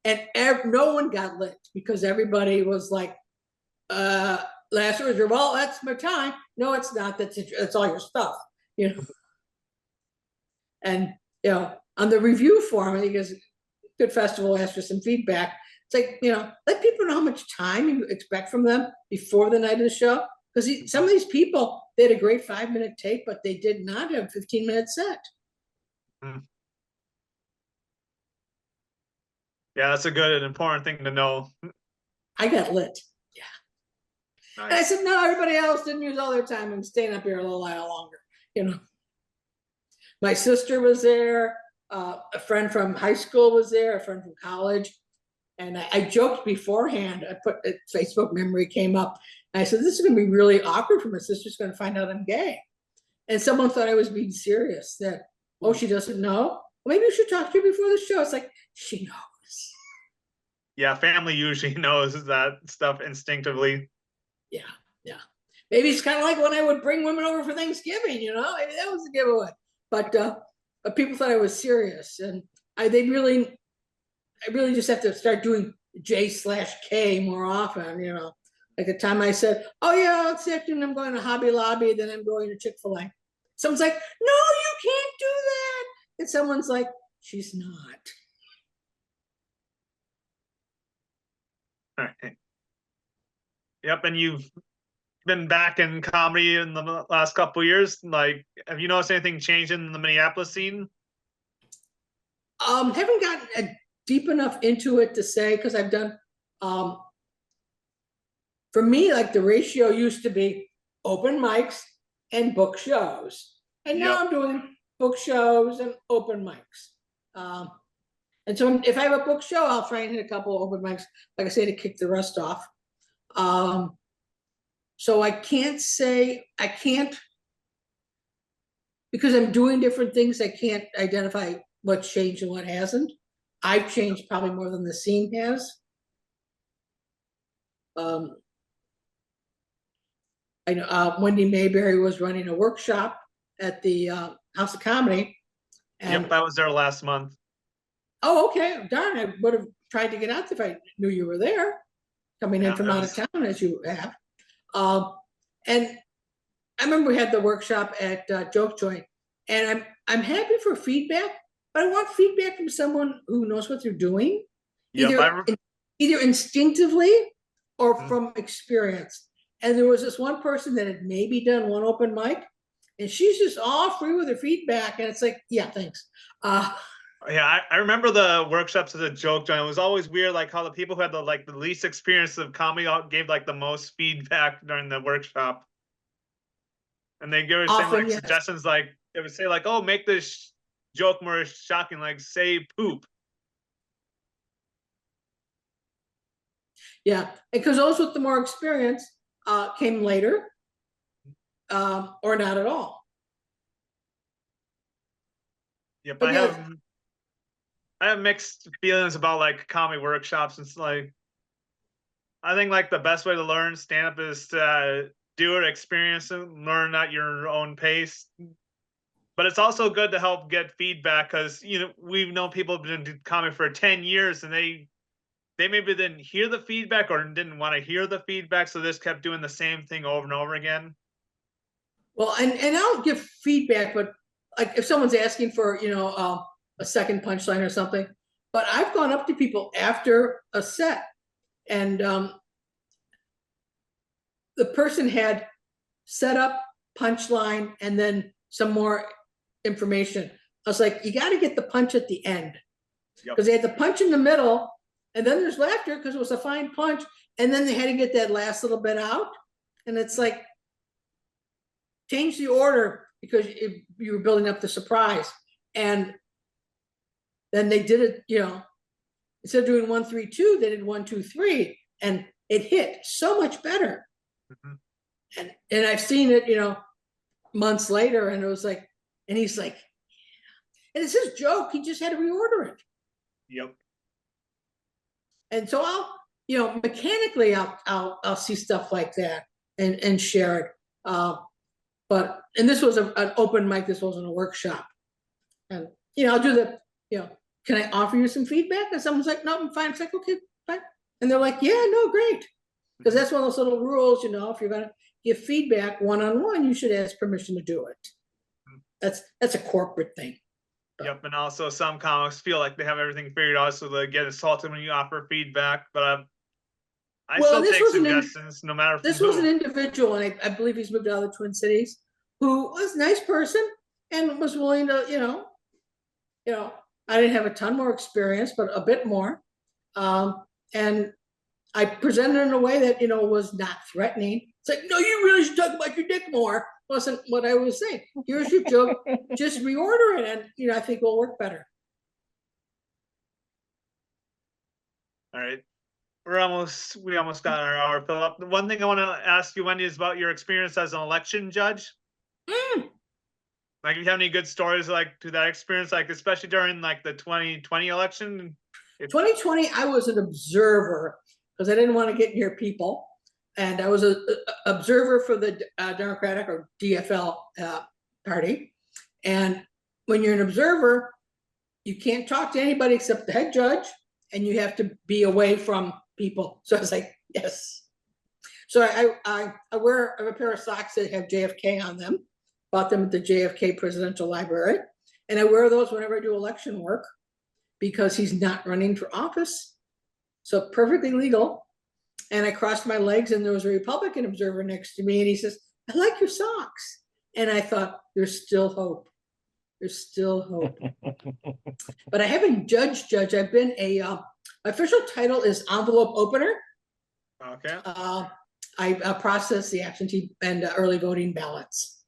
And no one got lit because everybody was like, last words are, "Well, that's my time." No, it's not. That's all your stuff, And on the review form, I think it's good festival asked for some feedback. It's like, let people know how much time you expect from them before the night of the show. Because some of these people, they had a great 5-minute tape, but they did not have a 15-minute set. Yeah, that's a good and important thing to know. I got lit. Yeah. Nice. And I said, no, everybody else didn't use all their time and staying up here a little while longer. My sister was there. A friend from high school was there, a friend from college. And I joked beforehand. I put Facebook memory came up. And I said, this is going to be really awkward for my sister's going to find out I'm gay. And someone thought I was being serious. That, oh, she doesn't know? Well, maybe you should talk to her before the show. It's like, she knows. Yeah, family usually knows that stuff instinctively. Yeah. Maybe it's kind of like when I would bring women over for Thanksgiving, maybe that was a giveaway. But people thought I was serious. And I really just have to start doing J/K more often, Like the time I said, oh yeah, it's afternoon, I'm going to Hobby Lobby, then I'm going to Chick-fil-A. Someone's like, no, you can't do that. And someone's like, she's not. All right. Yep, and you've been back in comedy in the last couple of years. Like, have you noticed anything change in the Minneapolis scene? Haven't gotten deep enough into it to say, because I've done, for me, like the ratio used to be open mics and book shows. And now I'm doing book shows and open mics. And so if I have a book show, I'll try and hit a couple of open mics, like I say, to kick the rust off. So I can't, because I'm doing different things, I can't identify what's changed and what hasn't. I've changed probably more than the scene has. I know Wendy Mayberry was running a workshop at the House of Comedy. And I was there last month. Oh, okay. Darn, I would have tried to get out if I knew you were there, coming in from out of town as you have. And I remember we had the workshop at Joke Joint, and I'm happy for feedback, but I want feedback from someone who knows what they're doing, either instinctively or from experience. And there was this one person that had maybe done one open mic, and she's just all free with her feedback, and it's like, yeah, thanks. Yeah, I remember the workshops as a Joke Joint. It was always weird, like how the people who had the least experience of comedy gave like the most feedback during the workshop. And they give suggestions, like they would say like, oh, make this joke more shocking, like say poop. Yeah, because those with the more experience came later, or not at all. Yep, But yeah, I have mixed feelings about like comedy workshops. It's like I think like the best way to learn stand up is to do it, experience it, learn at your own pace. But it's also good to help get feedback because we've known people have been doing comedy for 10 years and they maybe didn't hear the feedback or didn't want to hear the feedback, so they just kept doing the same thing over and over again. well, and I don't give feedback, but like if someone's asking for a second punchline or something, but I've gone up to people after a set and the person had set up, punchline, and then some more information. I was like, you got to get the punch at the end because they had the punch in the middle, and then there's laughter because it was a fine punch, and then they had to get that last little bit out, and it's like change the order because you were building up the surprise, and then they did it. Instead of doing 1, 3, 2, they did 1, 2, 3, and it hit so much better. Mm-hmm. And I've seen it, months later, and it was like, and he's like, and it's his joke. He just had to reorder it. Yep. And so I'll, mechanically, I'll see stuff like that and share it. And this was an open mic. This wasn't a workshop. And I'll do the, can I offer you some feedback? And someone's like, no, I'm fine. It's like, okay, fine. And they're like, yeah, no, great. Because that's one of those little rules, if you're gonna give feedback one-on-one, you should ask permission to do it. That's a corporate thing. Yep, and also some comics feel like they have everything figured out, so they get assaulted when you offer feedback. But I still take suggestions, no matter. This was an individual, and I believe he's moved out of the Twin Cities, who was a nice person and was willing to, I didn't have a ton more experience, but a bit more, and I presented it in a way that was not threatening. It's like, no, you really should talk about your dick more. Wasn't what I was saying. Here's your joke, just reorder it, and I think will work better. All right, we almost got our hour fill up. The one thing I want to ask you, Wendy, is about your experience as an election judge. Like, if you have any good stories like to that experience, like especially during like the 2020 election. 2020, I was an observer because I didn't want to get near people. And I was an observer for the Democratic or DFL party. And when you're an observer, you can't talk to anybody except the head judge, and you have to be away from people. So I was like, yes. So I wear a pair of socks that have JFK on them, bought them at the JFK Presidential Library. And I wear those whenever I do election work because he's not running for office. So perfectly legal. And I crossed my legs, and there was a Republican observer next to me, and he says, I like your socks. And I thought, there's still hope. There's still hope. But I haven't judged. I've been my official title is envelope opener. Okay. I process the absentee and early voting ballots.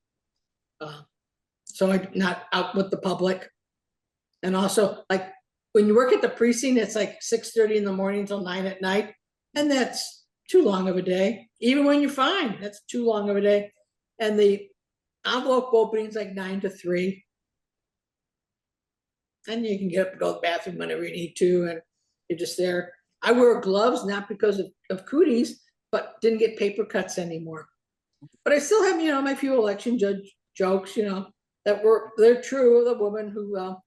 So I'm not out with the public. And also, like, when you work at the precinct, it's like 6:30 in the morning till 9 at night. And that's too long of a day. Even when you're fine, that's too long of a day. And the envelope opening is like 9 to 3. And you can get up and go to the bathroom whenever you need to, and you're just there. I wear gloves, not because of cooties, but didn't get paper cuts anymore. But I still have, my few election judge jokes, they're true. The woman who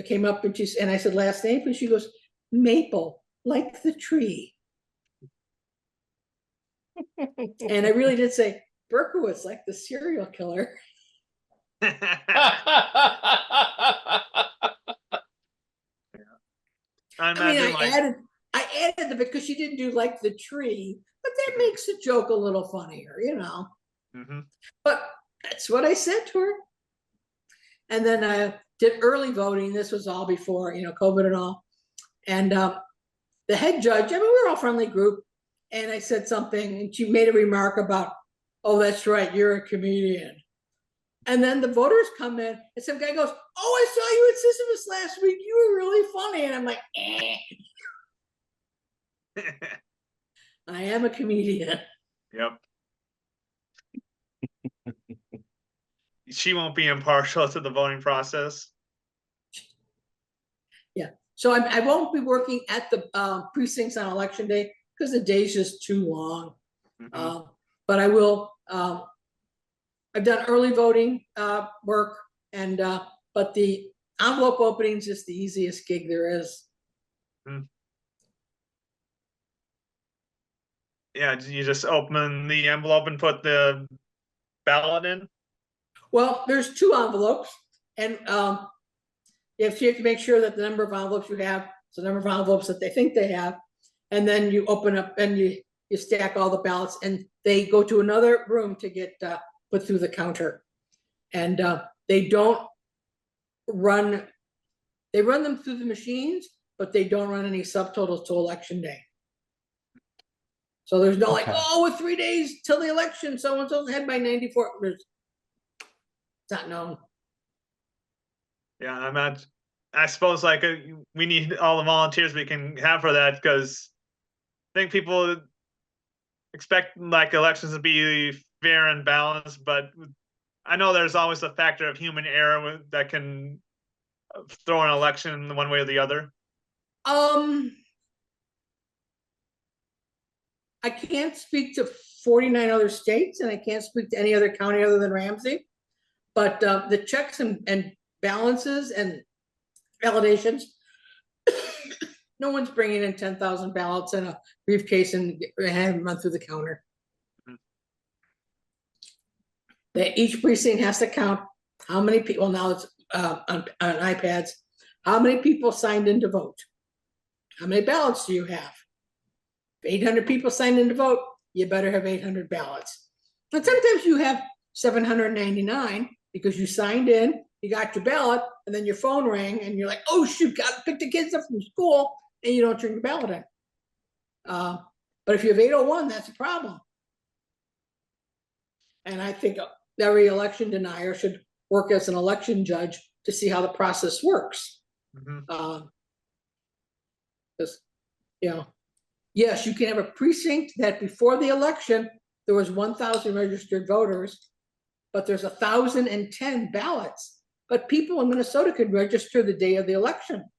came up and I said last name, and she goes, Maple. Like the tree. And I really did say Berkowitz, like the serial killer. I added the because she didn't do like the tree, but that makes the joke a little funnier, Mm-hmm. But that's what I said to her. And then I did early voting. This was all before COVID and all. And the head judge, we were all a friendly group, and I said something, and she made a remark about, oh, that's right, you're a comedian. And then the voters come in and some guy goes, "Oh, I saw you at Sisyphus last week. You were really funny." And I'm like, I am a comedian. Yep. She won't be impartial to the voting process. Yeah. So I won't be working at the precincts on election day because the day's just too long. But I will. I've done early voting work, and but the envelope opening is just the easiest gig there is. Yeah, you just open the envelope and put the ballot in. Well, there's 2 envelopes, and you have to make sure that the number of envelopes you have is the number of envelopes that they think they have, and then you open up and you stack all the ballots, and they go to another room to get put through the counter, and they don't run. They run them through the machines, but they don't run any subtotals till election day. So there's no like, oh, with 3 days till the election, so and so's ahead by 94. It's not known. Yeah, I'm not. I suppose like we need all the volunteers we can have for that, because I think people expect like elections to be fair and balanced, but I know there's always a factor of human error that can throw an election one way or the other. I can't speak to 49 other states, and I can't speak to any other county other than Ramsey, but the checks and balances and validations, no one's bringing in 10,000 ballots in a briefcase and having them run through the counter. Each precinct has to count how many people, now it's on iPads, how many people signed in to vote. How many ballots do you have? If 800 people signed in to vote, you better have 800 ballots. But sometimes you have 799 because you signed in, you got your ballot, and then your phone rang, and you're like, oh shoot, gotta pick the kids up from school, and you don't turn your ballot in. But if you have 801, that's a problem. And I think every election denier should work as an election judge to see how the process works. Because, you know, yes, you can have a precinct that before the election, there was 1,000 registered voters, but there's 1,010 ballots. But people in Minnesota could register the day of the election.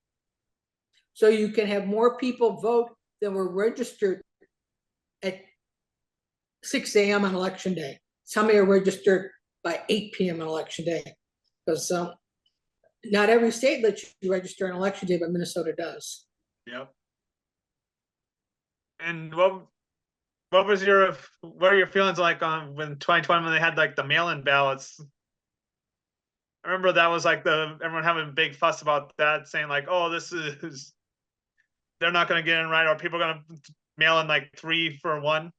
So you can have more people vote than were registered at 6 a.m. on election day. Some are registered by 8 p.m. on election day. Because not every state lets you register on election day, but Minnesota does. Yep. And what are your feelings like on when 2020 when they had like the mail-in ballots? I remember that was like everyone having a big fuss about that, saying like, oh, they're not going to get in right, or people are going to mail in like 3 for 1.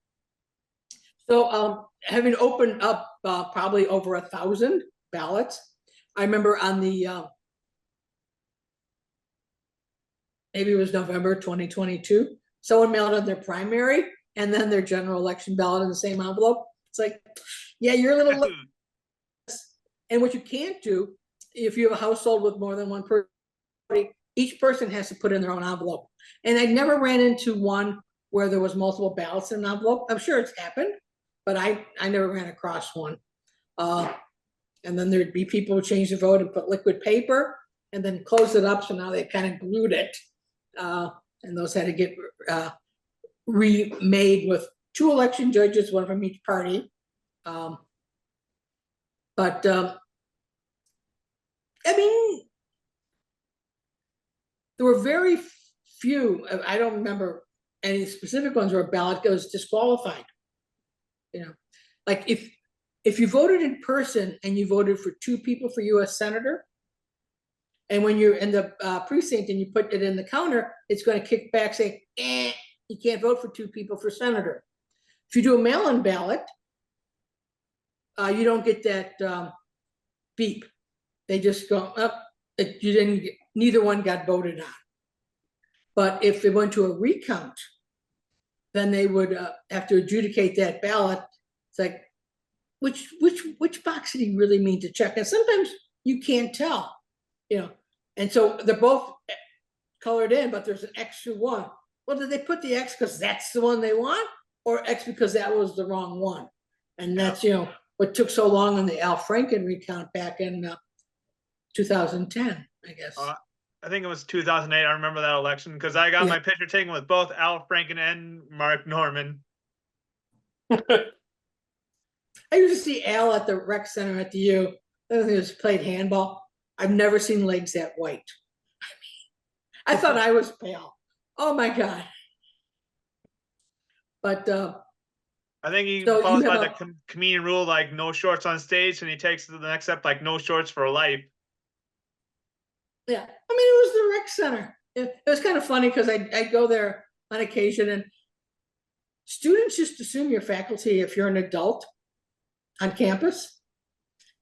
So having opened up probably over 1,000 ballots, I remember on the maybe it was November 2022, someone mailed in their primary and then their general election ballot in the same envelope. It's like, yeah, you're a little. And what you can't do, if you have a household with more than one person, each person has to put in their own envelope. And I never ran into one where there was multiple ballots in an envelope. I'm sure it's happened, but I never ran across one. And then there'd be people who change the vote and put liquid paper and then close it up. So now they kind of glued it. And those had to get remade with 2 election judges, one from each party. But I mean, there were very few, I don't remember any specific ones where a ballot goes disqualified. You know, like if you voted in person and you voted for 2 people for US Senator, and when you're in the precinct and you put it in the counter, it's going to kick back, say, you can't vote for 2 people for Senator. If you do a mail-in ballot, you don't get that beep. They just go up. You didn't. Neither one got voted on. But if it went to a recount, then they would have to adjudicate that ballot. It's like, which box did he really mean to check? And sometimes you can't tell, you know. And so they're both colored in, but there's an extra one. Well, did they put the X because that's the one they want, or X because that was the wrong one? And that's, you know, what took so long on the Al Franken recount back in 2010, I guess. I think it was 2008. I remember that election because I got Yeah. my picture taken with both Al Franken and Mark Norman. I used to see Al at the rec center at the U. I think he was played handball. I've never seen legs that white. I thought I was pale. Oh my God. But I think he so follows you by have the comedian rule, like no shorts on stage, and he takes it to the next step, like no shorts for life. yeah, I mean, it was the rec center. It was kind of funny because I go there on occasion, and students just assume you're faculty if you're an adult on campus.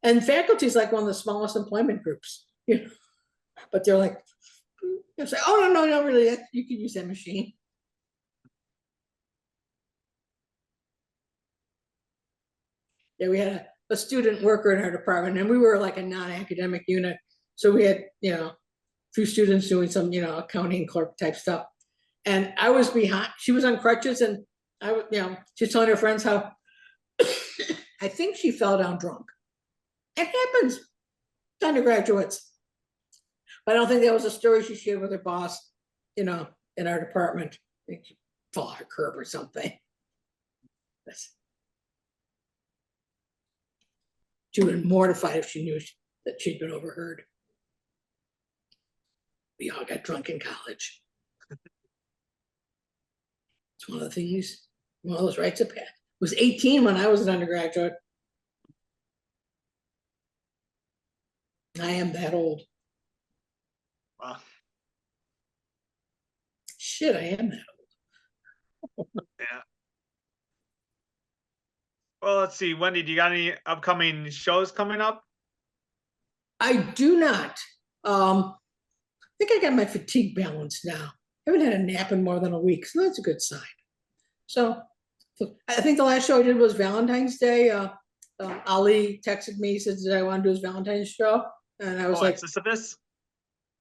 And faculty is like one of the smallest employment groups, you know. But they're like, they'll say, oh, no, really, you can use that machine. Yeah, we had a student worker in our department, and we were like a non-academic unit. So we had, you know, a few students doing some, you know, accounting clerk type stuff. And I was behind, she was on crutches, and I was, you know, she's telling her friends how I think she fell down drunk. It happens to undergraduates. But I don't think that was a story she shared with her boss, you know, in our department. I think she fell off a curb or something. She would have been mortified if she knew that she'd been overheard. We all got drunk in college. It's one of the things, one of those rites of passage. I was 18 when I was an undergraduate. I am that old. Wow. Shit, I am that old. Yeah. Well, let's see. Wendy, do you got any upcoming shows coming up? I do not. I think I got my fatigue balanced now. I haven't had a nap in more than a week, so that's a good sign. So I think the last show I did was Valentine's Day. Ali texted me, said, did I want to do his Valentine's show? And I was like, Sisyphus?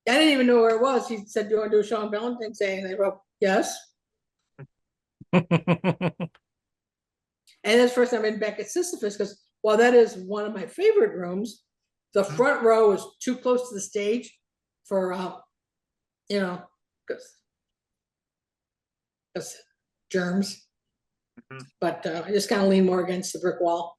I didn't even know where it was. He said, do you want to do a show on Valentine's Day? And I wrote, yes. And that's the first time I've been back at Sisyphus, because while that is one of my favorite rooms, the front row is too close to the stage for, you know, because germs. But I just kind of lean more against the brick wall.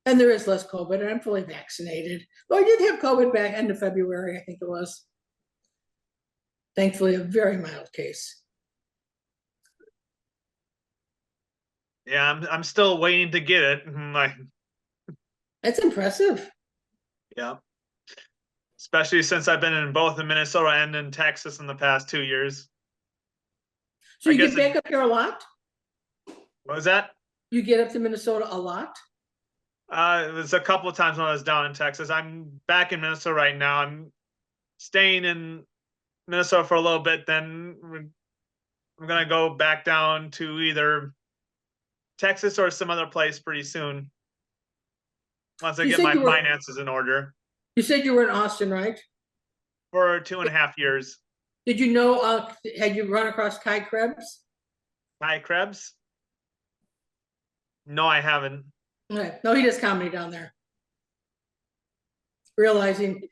And there is less COVID, and I'm fully vaccinated. Though I did have COVID back end of February, I think it was. Thankfully, a very mild case. Yeah, I'm still waiting to get it. Like, That's impressive. yeah. Especially since I've been in both in Minnesota and in Texas in the past 2 years. So you get back up here a lot? What was that? You get up to Minnesota a lot? It was a couple of times when I was down in Texas. I'm back in Minnesota right now. I'm staying in Minnesota for a little bit. Then I'm gonna go back down to either Texas or some other place pretty soon. Once I get my finances in order. You said you were in Austin, right? For 2.5 years. Did you know, had you run across Kai Krebs? Kai Krebs? No, I haven't. Okay. No, he does comedy down there. Realizing,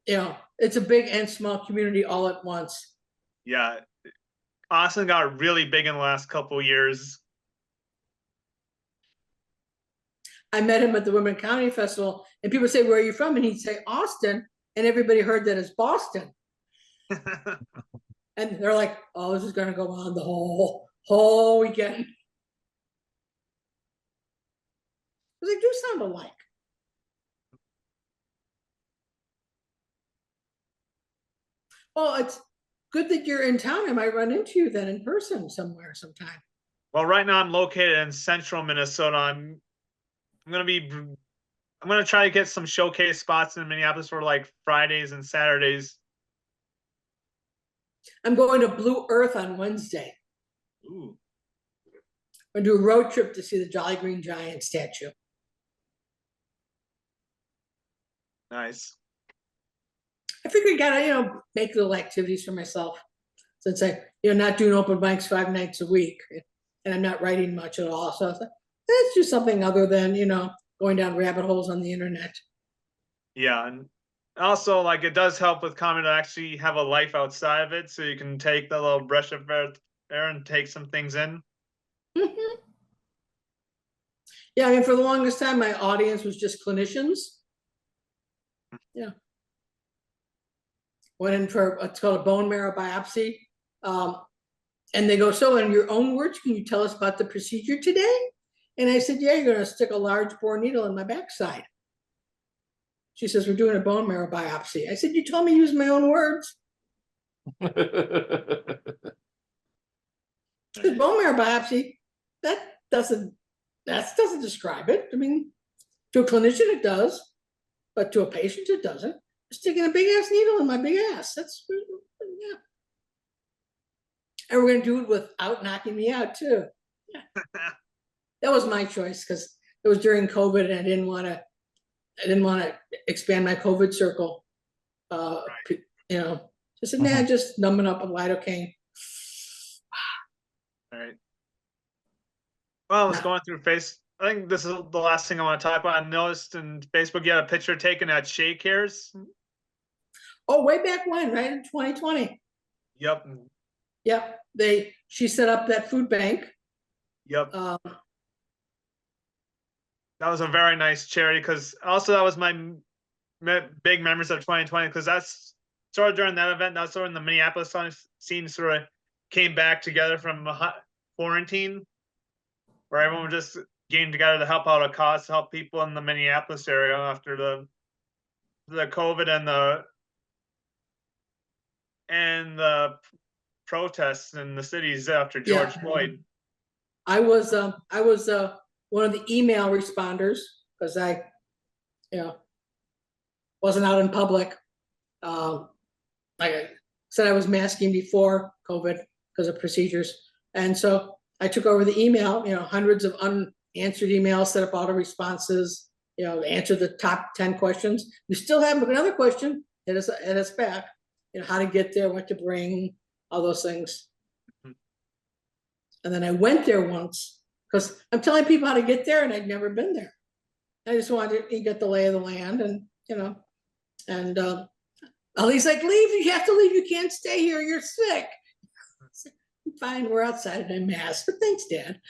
you know, it's a big and small community all at once. Yeah. Austin got really big in the last couple of years. I met him at the Women Comedy Festival, and people say, where are you from? And he'd say, Austin. And everybody heard that as Boston. And they're like, oh, this is going to go on the whole weekend. Because they do sound alike. Well, it's good that you're in town. I might run into you then in person somewhere sometime. Well, right now I'm located in central Minnesota. I'm gonna try to get some showcase spots in Minneapolis for like Fridays and Saturdays. I'm going to Blue Earth on Wednesday. Ooh. We're gonna do a road trip to see the Jolly Green Giant statue. Nice. I figured I gotta, make little activities for myself. Since I, not doing open mics 5 nights a week, and I'm not writing much at all. So I thought, let's do something other than, going down rabbit holes on the internet. Yeah, and also like it does help with comedy to actually have a life outside of it, so you can take the little brush of air and take some things in. Mhm. Yeah, I mean, for the longest time, my audience was just clinicians. Yeah. Went in for what's called a bone marrow biopsy. And they go, so in your own words, can you tell us about the procedure today? And I said, yeah, you're going to stick a large bore needle in my backside. She says, we're doing a bone marrow biopsy. I said, you told me to use my own words. The bone marrow biopsy, that doesn't describe it. I mean, to a clinician it does, but to a patient it doesn't. Sticking a big ass needle in my big ass. That's, yeah. And we're gonna do it without knocking me out too. Yeah. That was my choice because it was during COVID and I didn't want to expand my COVID circle. Right. I said, nah, just numbing up with lidocaine. All right. Well, I was going through I think this is the last thing I want to talk about. I noticed in Facebook you had a picture taken at Shea Cares. Oh, way back when, right in 2020. Yep. Yep. She set up that food bank. Yep. That was a very nice charity because also that was my big memories of 2020 because that's sort of during that event. That's sort of the Minneapolis scene sort of came back together from quarantine, where everyone was just getting together to help out a cause to help people in the Minneapolis area after the COVID and the protests in the cities after George Floyd. I was one of the email responders because I wasn't out in public. Like I said, I was masking before COVID because of procedures, and so I took over the email. Hundreds of unanswered emails, set up auto responses. Answer the top 10 questions. We still have another question. Hit us back. How to get there, what to bring, all those things. And then I went there once because I'm telling people how to get there and I'd never been there. I just wanted to get the lay of the land and, and Ali's like, leave, you have to leave. You can't stay here. You're sick. Fine, we're outside and I'm masked, but thanks, Dad.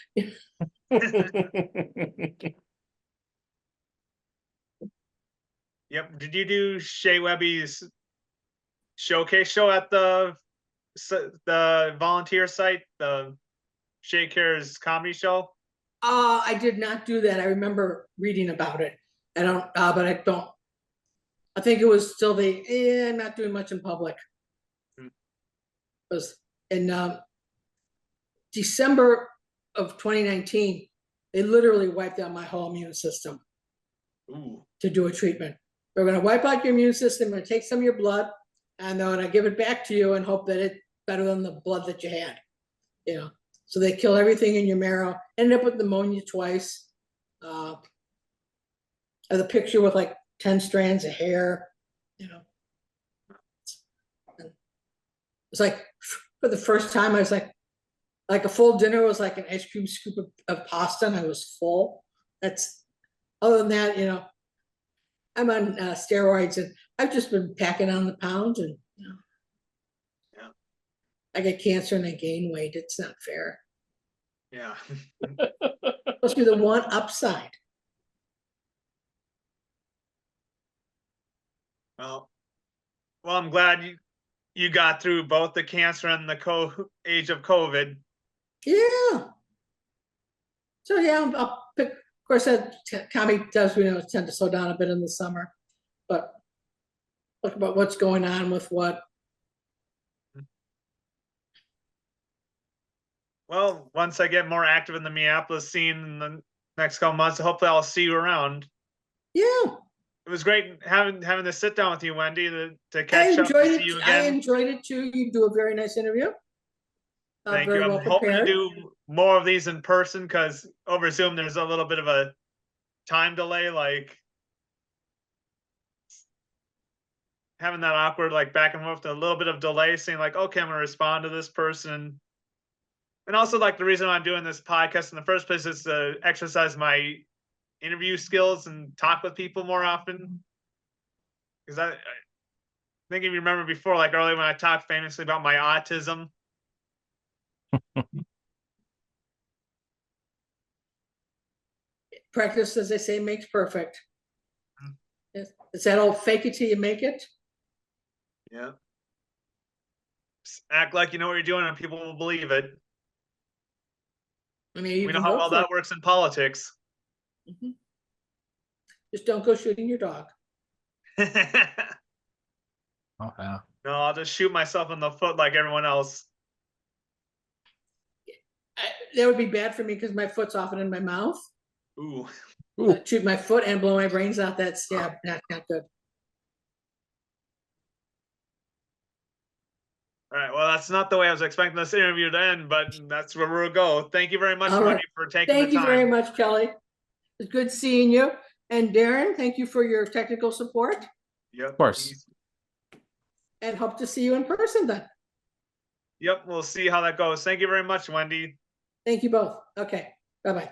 Yep. Did you do Shea Webby's showcase show at the volunteer site, the Shea Cares comedy show? I did not do that. I remember reading about it. I don't, but I don't. I think it was still I'm not doing much in public. It was in December of 2019. They literally wiped out my whole immune system. Ooh. To do a treatment. They're going to wipe out your immune system. They're going to take some of your blood, and they're going to give it back to you and hope that it's better than the blood that you had. So they kill everything in your marrow. Ended up with pneumonia twice. The picture with like 10 strands of hair. It's like for the first time I was like a full dinner was like an ice cream scoop of pasta, and I was full. That's other than that, I'm on steroids and I've just been packing on the pounds and yeah. I get cancer and I gain weight. It's not fair. Yeah. Must be the one upside. Well, I'm glad you got through both the cancer and the age of COVID. Yeah. So yeah, I'll pick. Of course, that comedy does tend to slow down a bit in the summer, but look about what's going on with what. Well, once I get more active in the Minneapolis scene in the next couple months, hopefully I'll see you around. Yeah. It was great having this sit down with you, Wendy, to catch up and see you again. I enjoyed it too. You do a very nice interview. Thank you. I'm hoping to do more of these in person, because over Zoom there's a little bit of a time delay, like having that awkward like back and forth, a little bit of delay, saying like, okay, I'm gonna respond to this person. And also like the reason I'm doing this podcast in the first place is to exercise my interview skills and talk with people more often. Because I think if you remember before, like earlier when I talked famously about my autism. Practice, as they say, makes perfect. It's that old fake it till you make it. Yeah. Just act like you know what you're doing and people will believe it. I mean, you We know can how go well for that works in politics. it. Mhm. Just don't go shooting your dog. No, Oh, yeah. I'll just shoot myself in the foot like everyone else. That would be bad for me because my foot's often in my mouth. Ooh. Ooh. Shoot my foot and blow my brains out. That's not good. All right. Well, that's not the way I was expecting this interview to end, but that's where we'll go. Thank you very much, All right. Wendy, for taking Thank the you time. very much, Kelly. It's good seeing you. And Darren, thank you for your technical support. Yep. Of course. And hope to see you in person then. Yep. We'll see how that goes. Thank you very much, Wendy. Thank you both. Okay. Bye-bye.